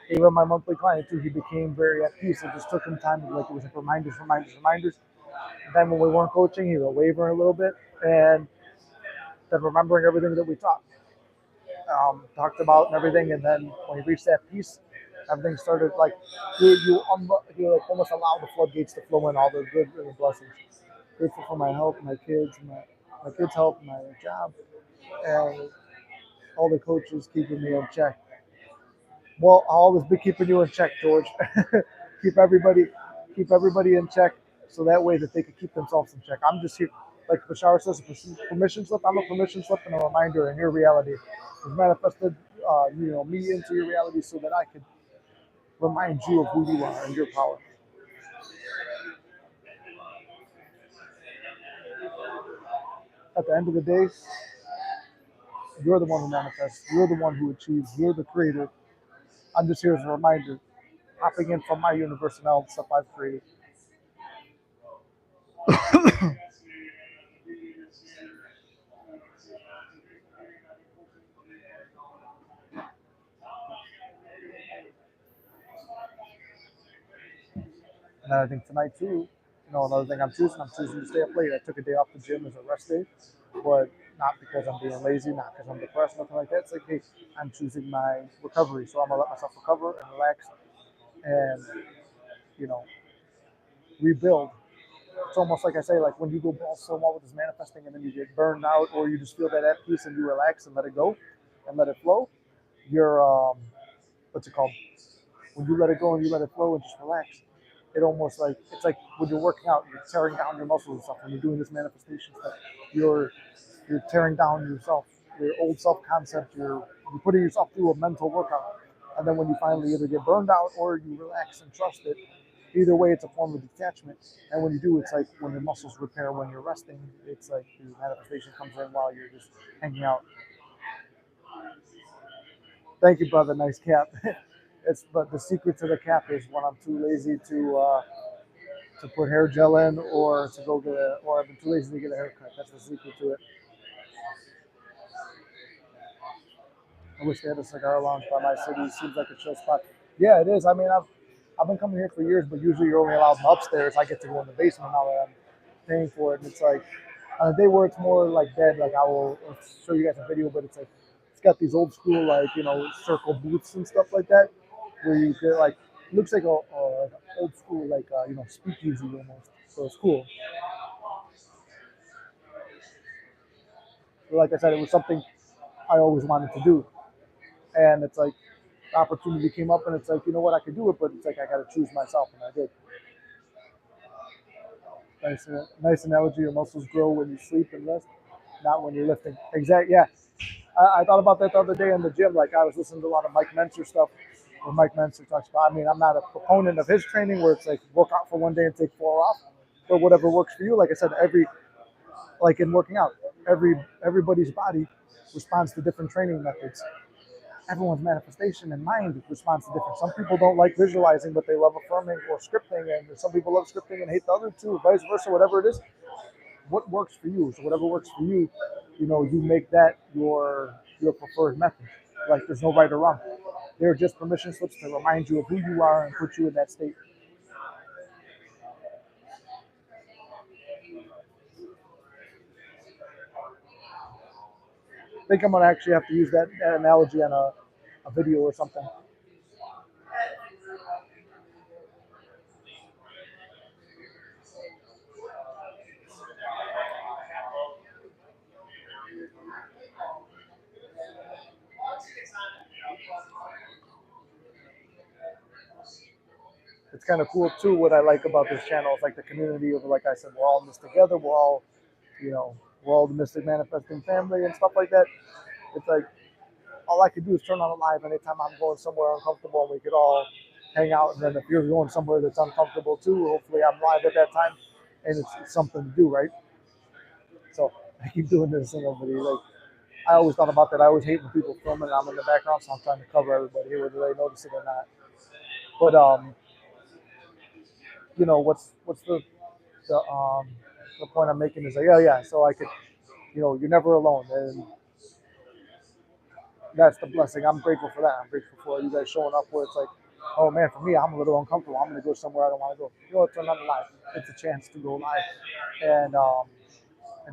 even my monthly client too. He became very at peace. It just took him time. Like it was like reminders, reminders, reminders. And then when we weren't coaching, he was wavering a little bit, and then remembering everything that we talked about and everything. And then when he reached that peace, everything started like you like almost allow the floodgates to flow in all the good and the blessings. Grateful for my health, my kids, my kids' health, my job, and all the coaches keeping me in check. Well, I'll always be keeping you in check, George. keep everybody, keep everybody in check, so that way that they can keep themselves in check. I'm just here, like Bashar says, a permission slip. I'm a permission slip and a reminder, and your reality is manifested, me into your reality, so that I could remind you of who you are and your power. At the end of the day, you're the one who manifests. You're the one who achieves. You're the creator. I'm just here as a reminder, hopping in from my universe and all the stuff I've created. And I think tonight too, another thing I'm choosing to stay up late. I took a day off the gym as a rest day, but not because I'm being lazy, not because I'm depressed, nothing like that. It's like, hey, I'm choosing my recovery, so I'm gonna let myself recover and relax and you know rebuild. It's almost like I say, like when you go balls so well with this manifesting, and then you get burned out, or you just feel that at peace and you relax and let it go and let it flow. You're what's it called? When you let it go and you let it flow and just relax, it almost like it's like when you're working out, you're tearing down your muscles and stuff. When you're doing this manifestation stuff, you're you're tearing down yourself, your old self concept. You're putting yourself through a mental workout, and then when you finally either get burned out or you relax and trust it, either way, it's a form of detachment. And when you do, it's like when your muscles repair when you're resting. It's like the manifestation comes in while you're just hanging out. Thank you, brother. Nice cap. But the secret to the cap is when I'm too lazy to put hair gel in or to go or I've been too lazy to get a haircut. That's the secret to it. I wish they had a cigar lounge by my city. It seems like a chill spot. Yeah, it is. I mean, I've been coming here for years, but usually you're only allowed upstairs. I get to go in the basement now that I'm paying for it. And it's like on a day where it's more like dead, like I'll show you guys a video, but it's like it's got these old school like circle booths and stuff like that, where you get like it looks like like an old school like speakeasy almost. So it's cool. But like I said, it was something I always wanted to do, and it's like the opportunity came up, and it's like what, I could do it, but it's like I got to choose myself, and I did. Nice analogy. Your muscles grow when you sleep and rest, not when you're lifting. Exactly. Yeah. I thought about that the other day in the gym. Like I was listening to a lot of Mike Mentor stuff, where Mike Mentor talks about. I mean, I'm not a proponent of his training where it's like work out for one day and take 4 off, but whatever works for you. Like I said, like in working out, everybody's body responds to different training methods. Everyone's manifestation and mind responds to different. Some people don't like visualizing, but they love affirming or scripting, and some people love scripting and hate the other two, vice versa, whatever it is. What works for you? So whatever works for you, you make that your preferred method. Like there's no right or wrong. They're just permission slips to remind you of who you are and put you in that state. think I'm gonna actually have to use that analogy on a video or something. It's kind of cool too. What I like about this channel is like the community of, like I said, we're all in this together. We're all, you know, we're all the Mystic Manifesting family and stuff like that. It's like all I could do is turn on a live anytime I'm going somewhere uncomfortable, and we could all hang out. And then if you're going somewhere that's uncomfortable too, hopefully I'm live at that time, and it's something to do, right? So I keep doing this, and nobody like. I always thought about that. I always hate when people film and I'm in the background, so I'm trying to cover everybody here, whether they notice it or not. But what's the point I'm making is like, yeah. So I could, you're never alone, and that's the blessing. I'm grateful for that. I'm grateful for you guys showing up where it's like, oh man, for me, I'm a little uncomfortable. I'm gonna go somewhere I don't want to go. Turn on the live. It's a chance to go live and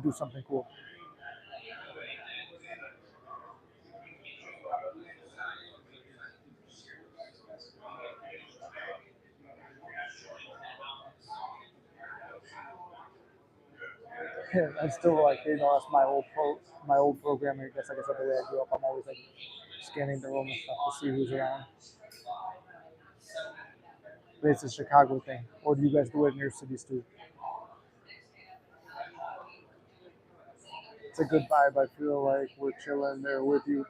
do something cool. And still like, that's my old programming. I guess like I said, the way I grew up, I'm always like scanning the room and stuff to see who's around. But it's a Chicago thing, or do you guys do it in your cities too? It's a good vibe. I feel like we're chilling there with you.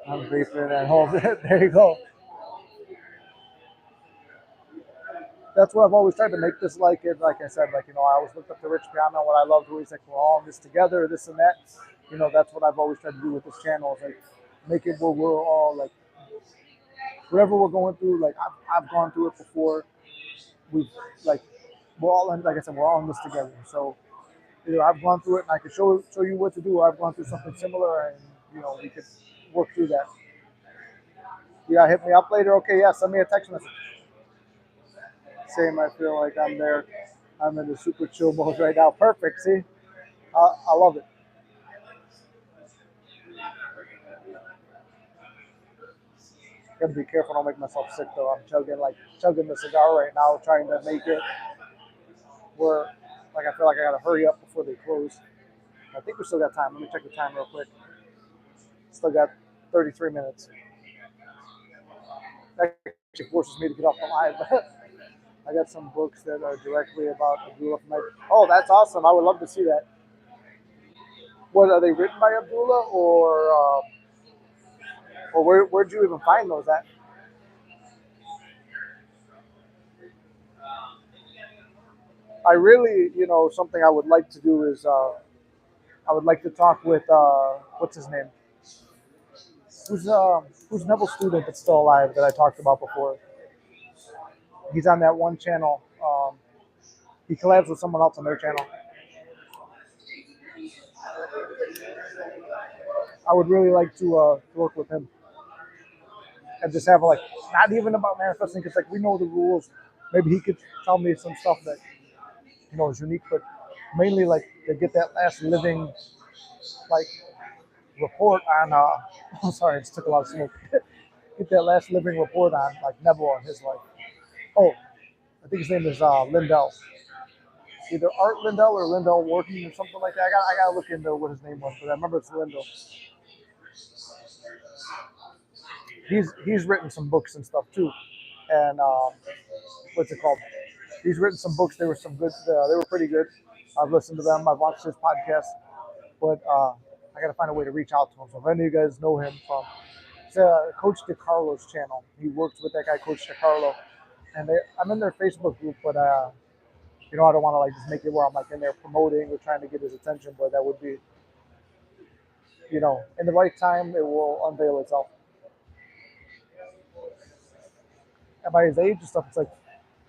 I'm vaping at home. There you go. That's what I've always tried to make this like it. Like I said, like I always looked up to Rich Piano. What I loved was like we're all in this together, this and that. That's what I've always tried to do with this channel. Is like make it where we're all like whatever we're going through. Like I've gone through it before. We've like we're all in. Like I said, we're all in this together. So either I've gone through it and I can show you what to do, or I've gone through something similar, and we could work through that. Yeah, hit me up later. Okay, yeah, send me a text message. Same. I feel like I'm there. I'm in the super chill mode right now. Perfect. See, I love it. Gotta be careful. Don't make myself sick though. I'm chugging the cigar right now, trying to make it where like I feel like I gotta hurry up before they close. I think we still got time. Let me check the time real quick. Still got 33 minutes. That actually forces me to get off the line. I got some books that are directly about Abdullah. Oh, that's awesome. I would love to see that. What are they written by Abdullah, or where'd you even find those at? I really, something I would like to do is I would like to talk with what's his name? Who's Neville's student that's still alive that I talked about before? He's on that one channel. He collabs with someone else on their channel. I would really like to work with him and just have like not even about manifesting because like we know the rules. Maybe he could tell me some stuff that is unique, but mainly like to get that last living like report on. Oh, sorry, I just took a lot of smoke. Get that last living report on like Neville and his life. Oh, I think his name is Lindell. Either Art Lindell or Lindell Working or something like that. I gotta look into what his name was, but I remember it's Lindell. He's written some books and stuff too, and what's it called? He's written some books. They were some good. They were pretty good. I've listened to them. I've watched his podcast, but I got to find a way to reach out to him. So if any of you guys know him from, it's Coach DeCarlo's channel. He works with that guy, Coach DeCarlo, and I'm in their Facebook group, but I don't want to like just make it where I'm like in there promoting or trying to get his attention, but that would be, in the right time, it will unveil itself. And by his age and stuff, it's like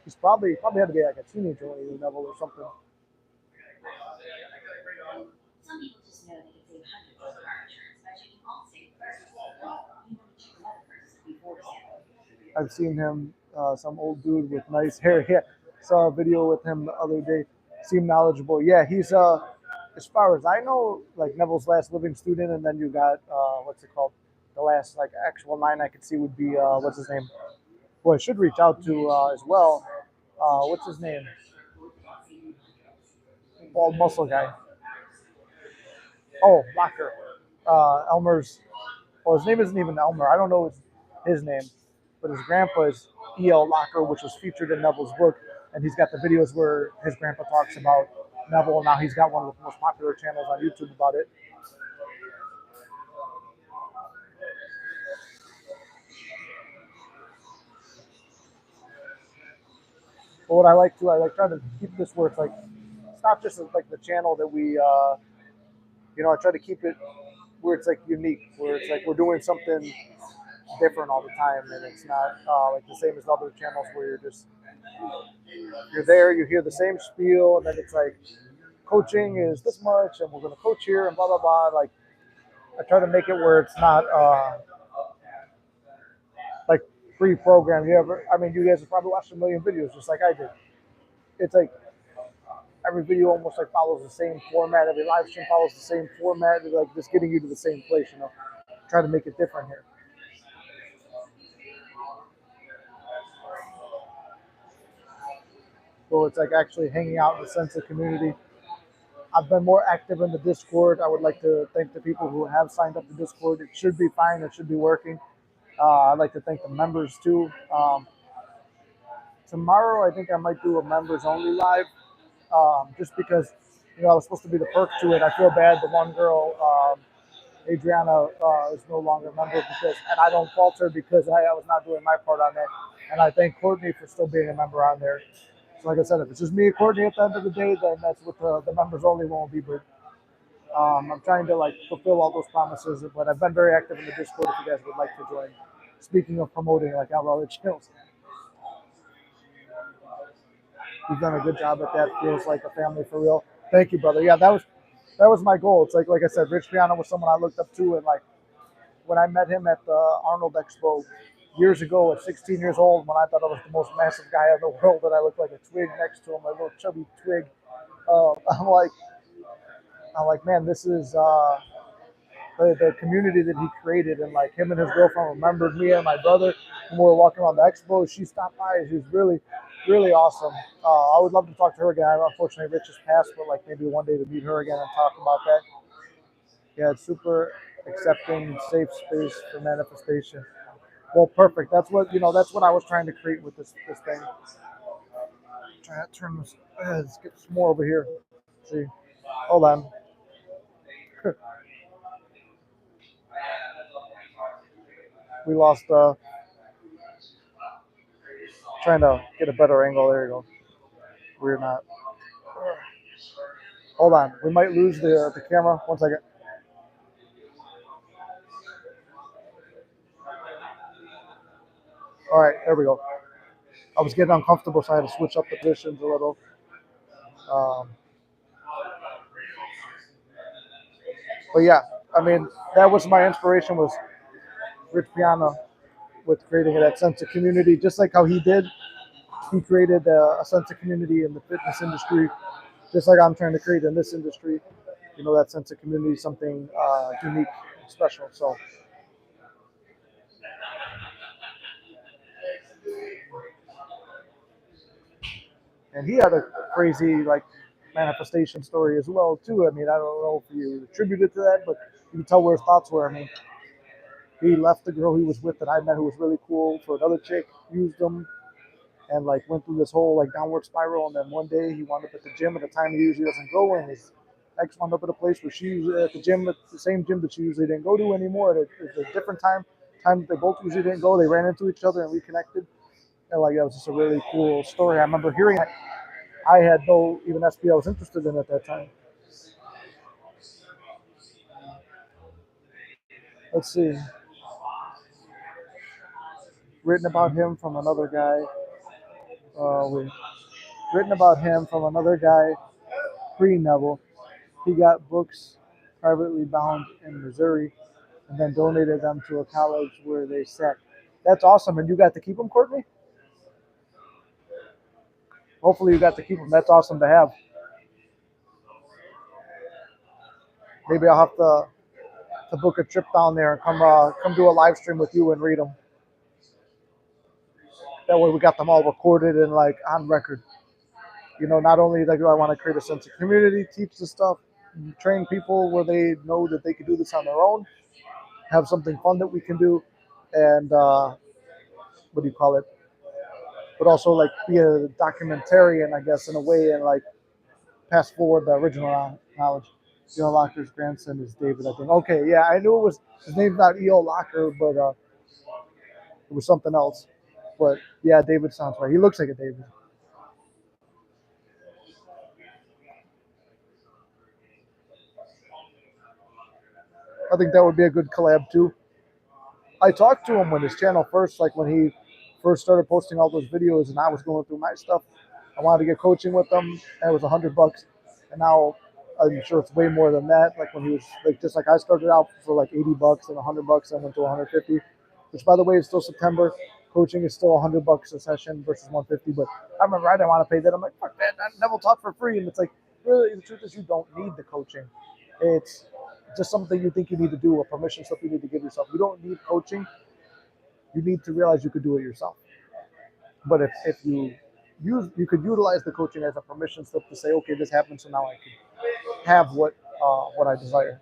he's probably had to be like a teenager when he was Neville or something. Some people just know they can save hundreds on car insurance by checking Allstate first. You want to check another first before I've seen him, some old dude with nice hair. Yeah, saw a video with him the other day. Seemed knowledgeable. Yeah, as far as I know, like Neville's last living student, and then you got what's it called? The last like actual line I could see would be what's his name? Who I should reach out to as well. What's his name? Bald muscle guy. Oh, Locker. Elmer's. Well, his name isn't even Elmer. I don't know his name, but his grandpa is E.L. Locker, which was featured in Neville's book, and he's got the videos where his grandpa talks about Neville. Now he's got one of the most popular channels on YouTube about it. But what I like to, I like trying to keep this where it's like it's not just like the channel that we, I try to keep it where it's like unique, where it's like we're doing something different all the time, and it's not like the same as other channels where you're there, you hear the same spiel, and then it's like coaching is this much, and we're going to coach here, and blah blah blah. Like I try to make it where it's not like pre-programmed. I mean, you guys have probably watched a million videos just like I did. It's like every video almost like follows the same format. Every live stream follows the same format. It's like just getting you to the same place. Try to make it different here. So it's like actually hanging out in the sense of community. I've been more active in the Discord. I would like to thank the people who have signed up to Discord. It should be fine. It should be working. I'd like to thank the members too. Tomorrow, I think I might do a members only live, just because I was supposed to be the perk to it. I feel bad. The one girl, Adriana, is no longer a member and I don't fault her because I was not doing my part on that. And I thank Courtney for still being a member on there. So like I said, if it's just me and Courtney at the end of the day, then that's what the members only won't be. But I'm trying to like fulfill all those promises. But I've been very active in the Discord if you guys would like to join. Speaking of promoting like Outlaw Channels, you've done a good job at that. Feels like a family for real. Thank you, brother. Yeah, that was my goal. It's like I said, Rich Piana was someone I looked up to, and like when I met him at the Arnold Expo years ago at 16 years old, when I thought I was the most massive guy in the world, and I looked like a twig next to him, a little chubby twig. I'm like, man, this is the community that he created, and like him and his girlfriend remembered me and my brother when we were walking around the expo. She stopped by. She was really, really awesome. I would love to talk to her again. Unfortunately, Rich has passed, but like maybe one day to meet her again and talk about that. Yeah, it's super accepting, safe space for manifestation. Well, perfect. That's what I was trying to create with this thing. Try to turn this. Let's get some more over here. Let's see, hold on. We lost. Trying to get a better angle. There you go. We're not. Hold on. We might lose the camera. 1 second. All right, there we go. I was getting uncomfortable, so I had to switch up the positions a little. Um, but yeah, I mean, that was my inspiration was Rich Piana with creating that sense of community, just like how he did. He created a sense of community in the fitness industry, just like I'm trying to create in this industry. That sense of community, something unique, special. So, and he had a crazy like manifestation story as well too. I mean, I don't know if you attributed to that, but you can tell where his thoughts were. I mean, he left the girl he was with that I met who was really cool for another chick, used him, and like went through this whole like downward spiral. And then one day he wound up at the gym at a time he usually doesn't go, and his ex wound up at a place where she was at the gym, at the same gym that she usually didn't go to anymore. It was a different time that they both usually didn't go. They ran into each other and reconnected, and like that was just a really cool story. I remember hearing it. I had no even SP I was interested in at that time. Let's see. Written about him from another guy. Written about him from another guy pre-Neville. He got books privately bound in Missouri and then donated them to a college where they sat. That's awesome. And you got to keep them, Courtney? Hopefully you got to keep them. That's awesome to have. Maybe I'll have to book a trip down there and come do a live stream with you and read them. That way we got them all recorded and like on record. Not only like do I want to create a sense of community, teach the stuff, train people where they know that they can do this on their own, have something fun that we can do, and what do you call it? But also like be a documentarian, I guess, in a way, and like pass forward the original knowledge. E.O. Locker's grandson is David, I think. Okay, yeah, I knew it was his name's not E.O. Locker, but it was something else. But yeah, David sounds right. He looks like a David. I think that would be a good collab too. I talked to him when his channel first, like when he first started posting all those videos, and I was going through my stuff. I wanted to get coaching with him, and it was $100, and now I'm sure it's way more than that. Like when he was like just like I started out for like $80 and $100, I went to 150, which by the way is still September. Coaching is still $100 a session versus 150, but I remember I didn't want to pay that. I'm like, fuck man, I never taught for free, and it's like really the truth is you don't need the coaching. It's just something you think you need to do, a permission slip you need to give yourself. You don't need coaching. You need to realize you could do it yourself. But if you could utilize the coaching as a permission slip to say, okay, this happened, so now I can have what I desire.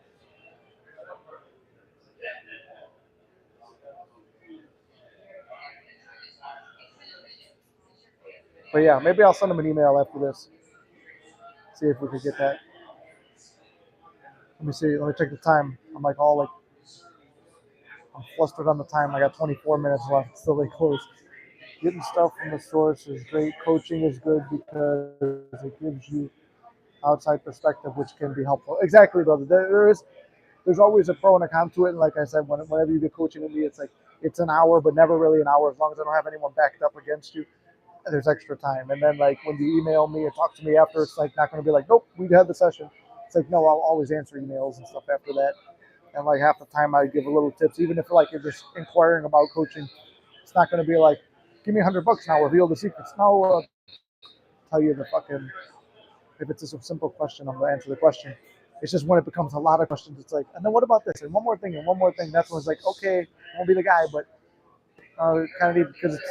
But yeah, maybe I'll send them an email after this, see if we could get that. Let me see. Let me check the time. I'm like all like I'm flustered on the time. I got 24 minutes left. Still they close. Getting stuff from the source is great. Coaching is good because it gives you outside perspective, which can be helpful. Exactly, brother. There's always a pro and a con to it. And like I said, whenever you get coaching with me, it's like it's an hour, but never really an hour. As long as I don't have anyone backed up against you, there's extra time. And then like when you email me or talk to me after, it's like not going to be like, nope, we had the session. It's like no, I'll always answer emails and stuff after that. And like half the time, I give a little tips, even if like you're just inquiring about coaching. It's not going to be like, give me $100 now, reveal the secrets. No, tell you the fucking if it's just a simple question, I'm gonna answer the question. It's just when it becomes a lot of questions, it's like, and then what about this? And one more thing, and one more thing. That's when it's like, okay, I won't be the guy, but kind of need because it's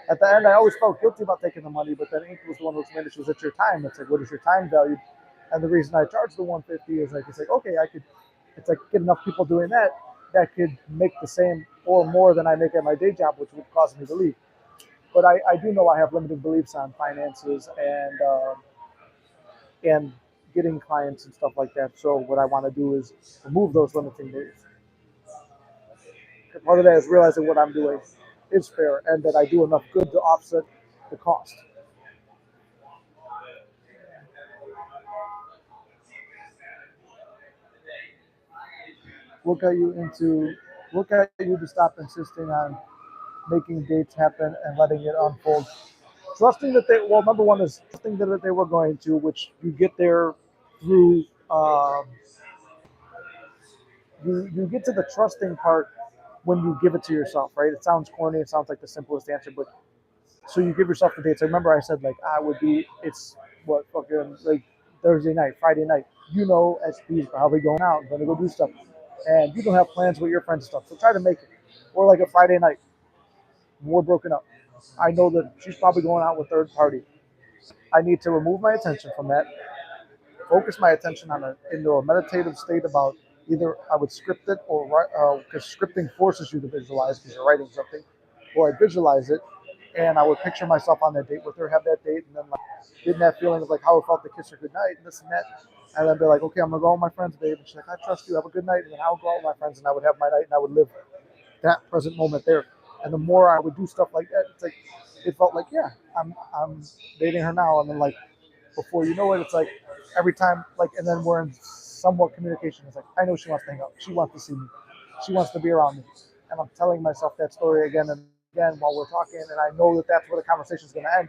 at the end. I always felt guilty about taking the money, but then Inc was the one who explained it. She was, "It's your time." It's like, what is your time valued? And the reason I charge the 150 is like, it's like, okay, I could. It's like get enough people doing that that could make the same or more than I make at my day job, which would cause me to leave. But I do know I have limited beliefs on finances and getting clients and stuff like that. So what I want to do is remove those limiting beliefs. Part of that is realizing what I'm doing is fair and that I do enough good to offset the cost. What got you into? What got you to stop insisting on making dates happen and letting it unfold? Trusting that they well, number one is trusting that they were going to, which you get there through. You get to the trusting part when you give it to yourself, right? It sounds corny. It sounds like the simplest answer, but so you give yourself the dates. I remember I said like I would be. It's what fucking like Thursday night, Friday night. SP is probably going out, going to go do stuff, and you don't have plans with your friends and stuff. So try to make it. Or like a Friday night, we're broken up. I know that she's probably going out with third party. I need to remove my attention from that, focus my attention on into a meditative state about either I would script it or because scripting forces you to visualize because you're writing something, or I visualize it and I would picture myself on that date with her, have that date, and then like getting that feeling of like how it felt to kiss her goodnight and this and that. And then be like, okay, I'm gonna go with my friends, babe. And she's like, I trust you. Have a good night. And then I would go out with my friends and I would have my night and I would live that present moment there. And the more I would do stuff like that, it's like it felt like yeah, I'm dating her now. And then like before you know it, it's like every time like and then we're in somewhat communication. It's like I know she wants to hang out. She wants to see me. She wants to be around me. And I'm telling myself that story again and again while we're talking, and I know that that's where the conversation is going to end.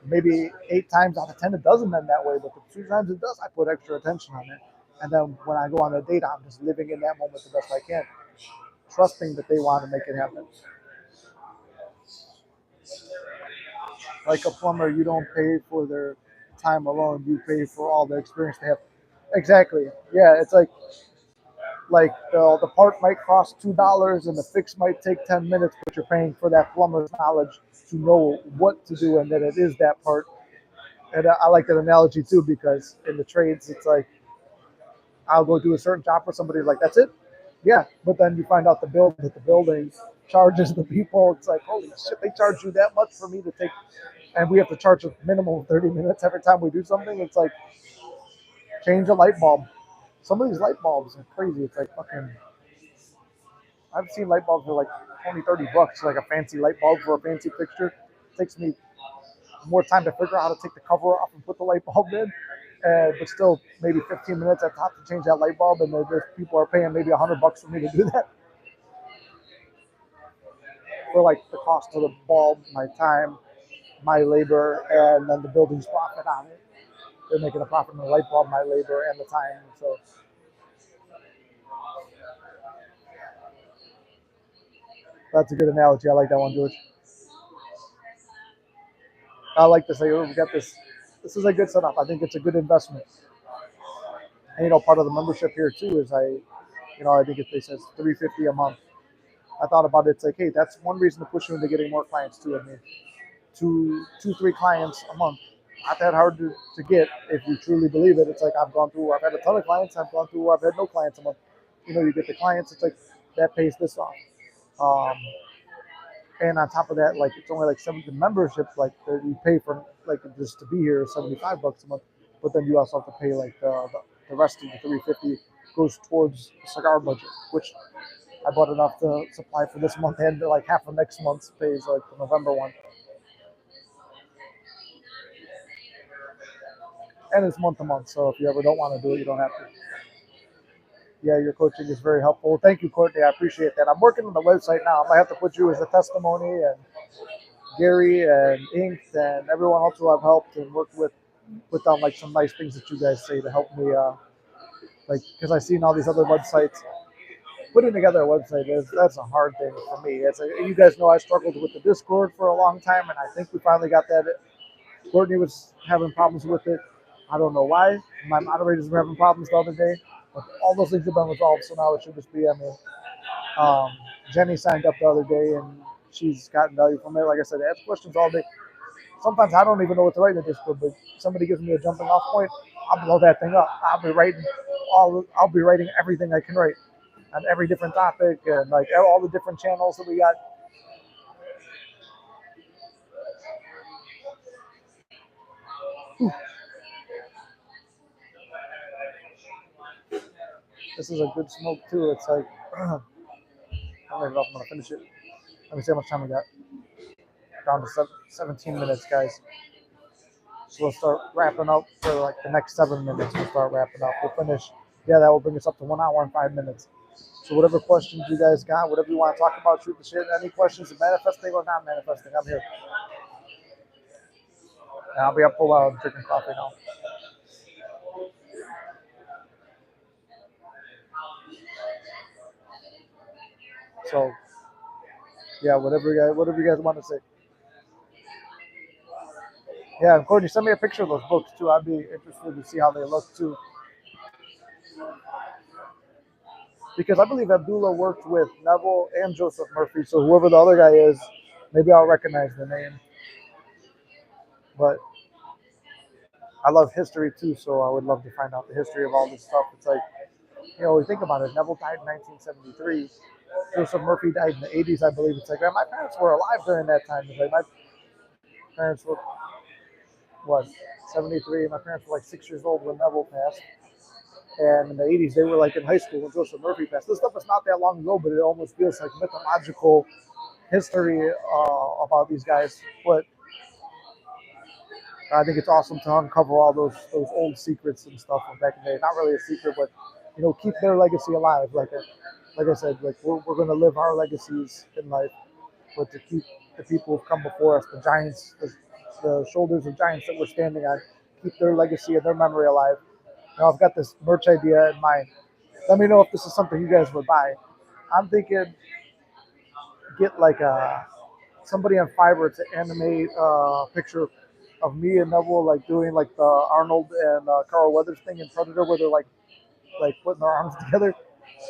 Maybe 8 times out of 10 it doesn't end that way, but the 2 times it does, I put extra attention on it. And then when I go on a date, I'm just living in that moment the best I can, trusting that they want to make it happen. Like a plumber, you don't pay for their time alone; you pay for all the experience they have. Exactly. Yeah, it's like the part might cost $2 and the fix might take 10 minutes, but you're paying for that plumber's knowledge to know what to do and that it is that part. And I like that analogy too because in the trades, it's like I'll go do a certain job for somebody like that's it. Yeah, but then you find out the building charges the people. It's like holy shit, they charge you that much for me to take, and we have to charge a minimum of 30 minutes every time we do something. It's like change a light bulb. Some of these light bulbs are crazy. It's like fucking. I've seen light bulbs for like 20, $30, like a fancy light bulb for a fancy fixture. It takes me more time to figure out how to take the cover off and put the light bulb in. But still, maybe 15 minutes at top to change that light bulb, and there's people are paying maybe $100 for me to do that for like the cost of the bulb, my time, my labor, and then the building's profit on it. They're making a profit on the light bulb, my labor, and the time. So that's a good analogy. I like that one, George. I like to say, oh, we got this. This is a good setup. I think it's a good investment. And part of the membership here too is I think if they says 350 a month. I thought about it. It's like, hey, that's one reason to push you into getting more clients too. I mean, two, three clients a month. Not that hard to get if you truly believe it. It's like I've had a ton of clients. I've gone through where I've had no clients a month. You get the clients. It's like that pays this off. Um, and on top of that, like it's only like the membership, like you pay for like just to be here is $75 a month. But then you also have to pay like the rest of the 350 goes towards the cigar budget, which I bought enough to supply for this month and like half of next month's pays like the November one. And it's month to month. So if you ever don't want to do it, you don't have to. Yeah, your coaching is very helpful. Thank you, Courtney. I appreciate that. I'm working on the website now. I might have to put you as a testimony and Gary and Inked and everyone else who I've helped and worked with, put down like some nice things that you guys say to help me. Like, because I've seen all these other websites. Putting together a website that's a hard thing for me. You guys know I struggled with the Discord for a long time, and I think we finally got that. Courtney was having problems with it. I don't know why. My moderators were having problems the other day. But all those things have been resolved, so now it should just be. I mean, um, Jenny signed up the other day, and she's gotten value from it. Like I said, I ask questions all day. Sometimes I don't even know what to write in the Discord, but somebody gives me a jumping off point, I'll blow that thing up. I'll be writing everything I can write on every different topic and like all the different channels that we got. This is a good smoke too. It's like I don't even know if I'm gonna finish it. Let me see how much time we got. Down to 17 minutes, guys. So we'll start wrapping up for like the next 7 minutes. We'll start wrapping up. We'll finish. Yeah, that will bring us up to 1 hour and 5 minutes. So whatever questions you guys got, whatever you want to talk about, shoot the shit. Any questions, manifesting or not manifesting, I'm here. And I'll be up for a while drinking coffee now. So yeah, whatever you guys want to say. Yeah, and Courtney, send me a picture of those books too. I'd be interested to see how they look too. Because I believe Abdullah worked with Neville and Joseph Murphy. So whoever the other guy is, maybe I'll recognize the name. But I love history too, so I would love to find out the history of all this stuff. It's like, we think about it. Neville died in 1973. Joseph Murphy died in the 80s, I believe. It's like, man, my parents were alive during that time. It's like my parents were, what, 73? My parents were like 6 years old when Neville passed. And in the 80s, they were like in high school when Joseph Murphy passed. This stuff is not that long ago, but it almost feels like mythological history about these guys. But I think it's awesome to uncover all those old secrets and stuff from back in the day. Not really a secret, but keep their legacy alive. Like I said, like we're going to live our legacies in life, but to keep the people who've come before us, the giants, the shoulders of giants that we're standing on, keep their legacy and their memory alive. Now I've got this merch idea in mind. Let me know if this is something you guys would buy. I'm thinking get like somebody on Fiverr to animate a picture of me and Neville like doing like the Arnold and Carl Weathers thing in Predator, where they're like putting their arms together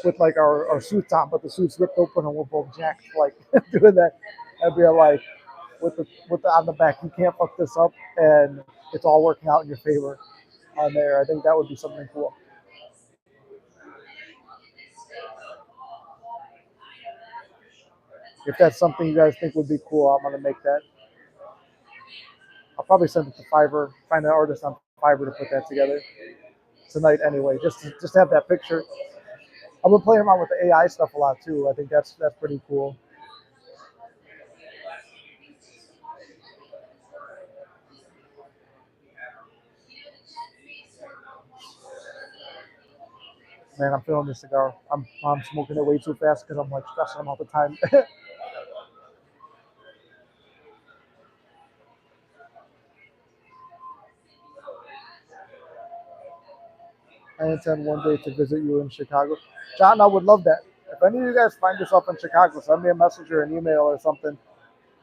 with like our suits on, but the suits ripped open and we're both jacked, like doing that. I'd be like with the on the back, you can't fuck this up, and it's all working out in your favor on there. I think that would be something cool. If that's something you guys think would be cool, I'm gonna make that. I'll probably send it to Fiverr, find an artist on Fiverr to put that together tonight anyway, just to have that picture. I've been playing around with the AI stuff a lot too. I think that's pretty cool. Man, I'm feeling this cigar. I'm smoking it way too fast because I'm like stressing them all the time. 9 and 10 one day to visit you in Chicago. John, I would love that. If any of you guys find yourself in Chicago, send me a message or an email or something.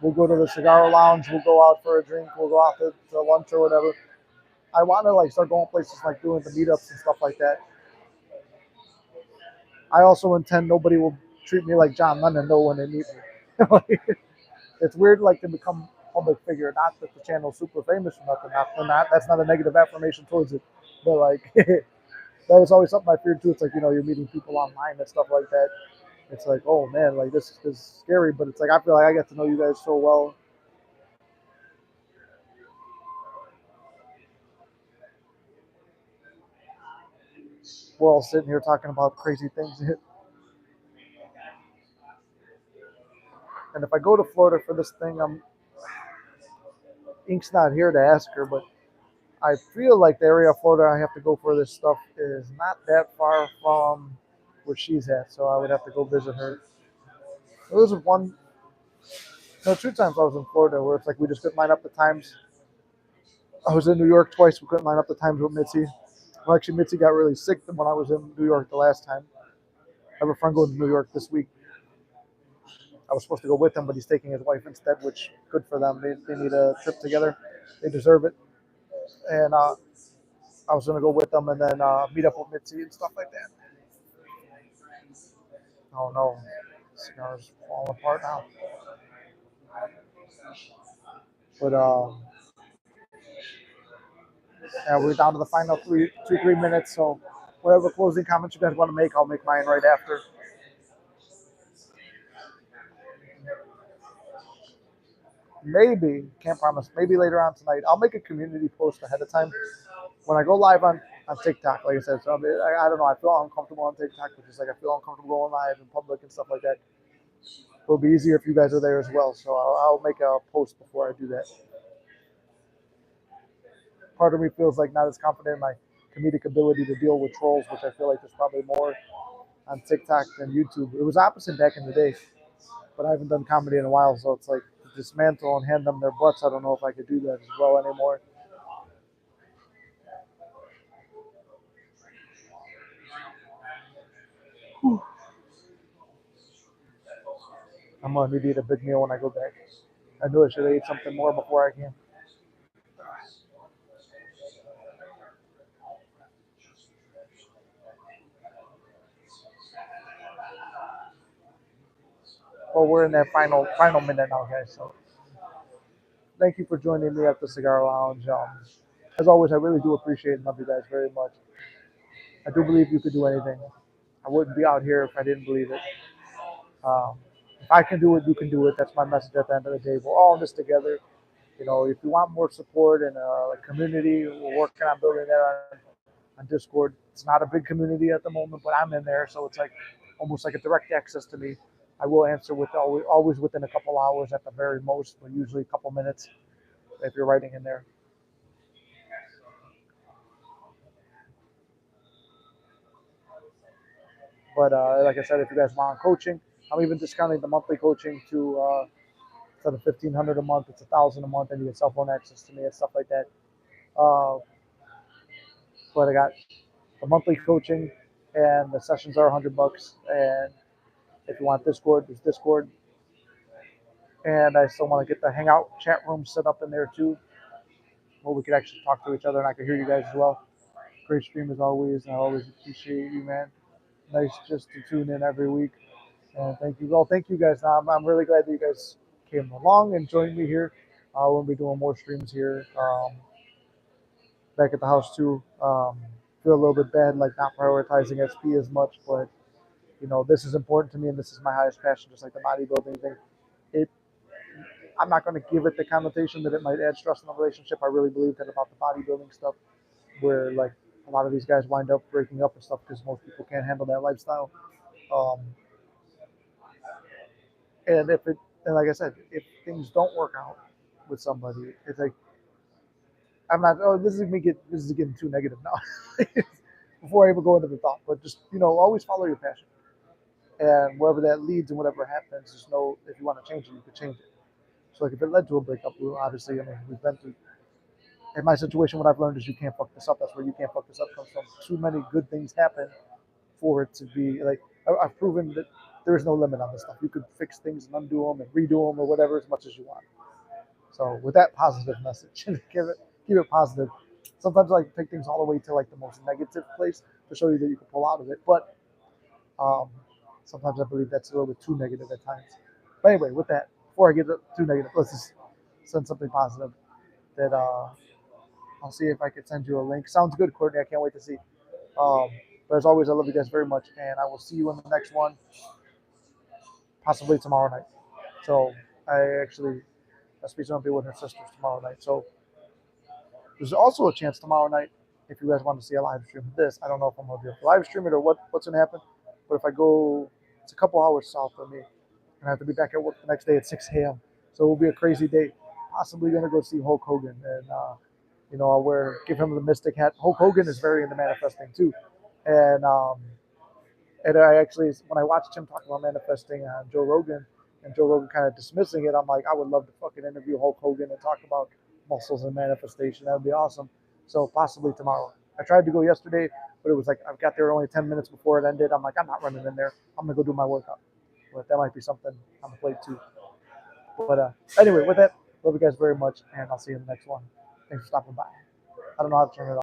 We'll go to the cigar lounge. We'll go out for a drink. We'll go out to lunch or whatever. I want to like start going places like doing the meetups and stuff like that. I also intend nobody will treat me like John Lennon though when they meet me. Like, it's weird like to become a public figure. Not that the channel's super famous or nothing. Not that's not a negative affirmation towards it, but like that was always something I feared too. It's like you're meeting people online and stuff like that. It's like oh man, like this is scary, but it's like I feel like I get to know you guys so well. We're all sitting here talking about crazy things. And if I go to Florida for this thing, Ink's not here to ask her, but I feel like the area of Florida I have to go for this stuff is not that far from where she's at, so I would have to go visit her. There was one, no, two times I was in Florida where it's like we just couldn't line up the times. I was in New York twice, we couldn't line up the times with Mitzi. Well, actually, Mitzi got really sick when I was in New York the last time. I have a friend going to New York this week. I was supposed to go with him, but he's taking his wife instead, which good for them. They need a trip together. They deserve it. And I was going to go with them and then meet up with Mitzi and stuff like that. Oh no, cigar's falling apart now. But yeah, we're down to the final 3 minutes. So whatever closing comments you guys want to make, I'll make mine right after. Maybe can't promise. Maybe later on tonight. I'll make a community post ahead of time when I go live on TikTok. Like I said, so I don't know. I feel uncomfortable on TikTok, which is like I feel uncomfortable going live in public and stuff like that. It'll be easier if you guys are there as well. So I'll make a post before I do that. Part of me feels like not as confident in my comedic ability to deal with trolls, which I feel like there's probably more on TikTok than YouTube. It was opposite back in the day, but I haven't done comedy in a while, so it's like to dismantle and hand them their butts. I don't know if I could do that as well anymore. I'm gonna need to eat a big meal when I go back. I knew I should have ate something more before I came. Well, we're in that final minute now, guys. So thank you for joining me at the Cigar Lounge. As always, I really do appreciate and love you guys very much. I do believe you could do anything. I wouldn't be out here if I didn't believe it. Um, if I can do it, you can do it. That's my message at the end of the day. We're all in this together. If you want more support and a community, we're working on building that on Discord. It's not a big community at the moment, but I'm in there, so it's like almost like a direct access to me. I will answer with always within a couple hours at the very most, but usually a couple minutes if you're writing in there. But like I said, if you guys want coaching, I'm even discounting the monthly coaching to instead of 1,500 a month, it's 1,000 a month, and you get cell phone access to me and stuff like that. Uh, but I got the monthly coaching, and the sessions are $100. And if you want Discord, there's Discord, and I still want to get the Hangout chat room set up in there too. well, we could actually talk to each other and I could hear you guys as well. Great stream as always, and I always appreciate you, man. Nice just to tune in every week. And thank you. Well, thank you guys. I'm really glad that you guys came along and joined me here. We'll be doing more streams here back at the house too. Feel a little bit bad like not prioritizing SP as much, but this is important to me and this is my highest passion, just like the bodybuilding thing. It I'm not going to give it the connotation that it might add stress in the relationship. I really believe that about the bodybuilding stuff, where like a lot of these guys wind up breaking up and stuff because most people can't handle that lifestyle. Um, and if it, and like I said, if things don't work out with somebody, it's like I'm not. Oh, this is getting too negative now. Before I even go into the thought, but just always follow your passion, and wherever that leads and whatever happens, just know if you want to change it, you can change it. So like if it led to a breakup, well, obviously, I mean, we've been through. In my situation, what I've learned is you can't fuck this up. That's where you can't fuck this up comes from. Too many good things happen for it to be like I've proven that there is no limit on this stuff. You could fix things and undo them and redo them or whatever as much as you want. So with that positive message, keep it positive. Sometimes I like to take things all the way to like the most negative place to show you that you can pull out of it. But um, sometimes I believe that's a little bit too negative at times. But anyway, with that, before I get too negative, let's just send something positive. That I'll see if I can send you a link. Sounds good, Courtney. I can't wait to see. Um, but as always, I love you guys very much, and I will see you in the next one, possibly tomorrow night. So I actually speak to be with her sisters tomorrow night. So there's also a chance tomorrow night if you guys want to see a live stream of this. I don't know if I'm gonna be able to live stream it or what's gonna happen. But if I go, it's a couple hours south of me, and I have to be back at work the next day at 6 a.m. So it will be a crazy day. Possibly gonna go see Hulk Hogan, and I'll give him the Mystic hat. Hulk Hogan is very into manifesting too, and I actually, when I watched him talk about manifesting on Joe Rogan, and Joe Rogan kind of dismissing it, I'm like, I would love to fucking interview Hulk Hogan and talk about muscles and manifestation. That would be awesome. So possibly tomorrow. I tried to go yesterday, but it was like I got there only 10 minutes before it ended. I'm like, I'm not running in there. I'm gonna go do my workout. But that might be something on the plate too. But anyway, with that, love you guys very much, and I'll see you in the next one. Thanks for stopping by. I don't know how to turn it off.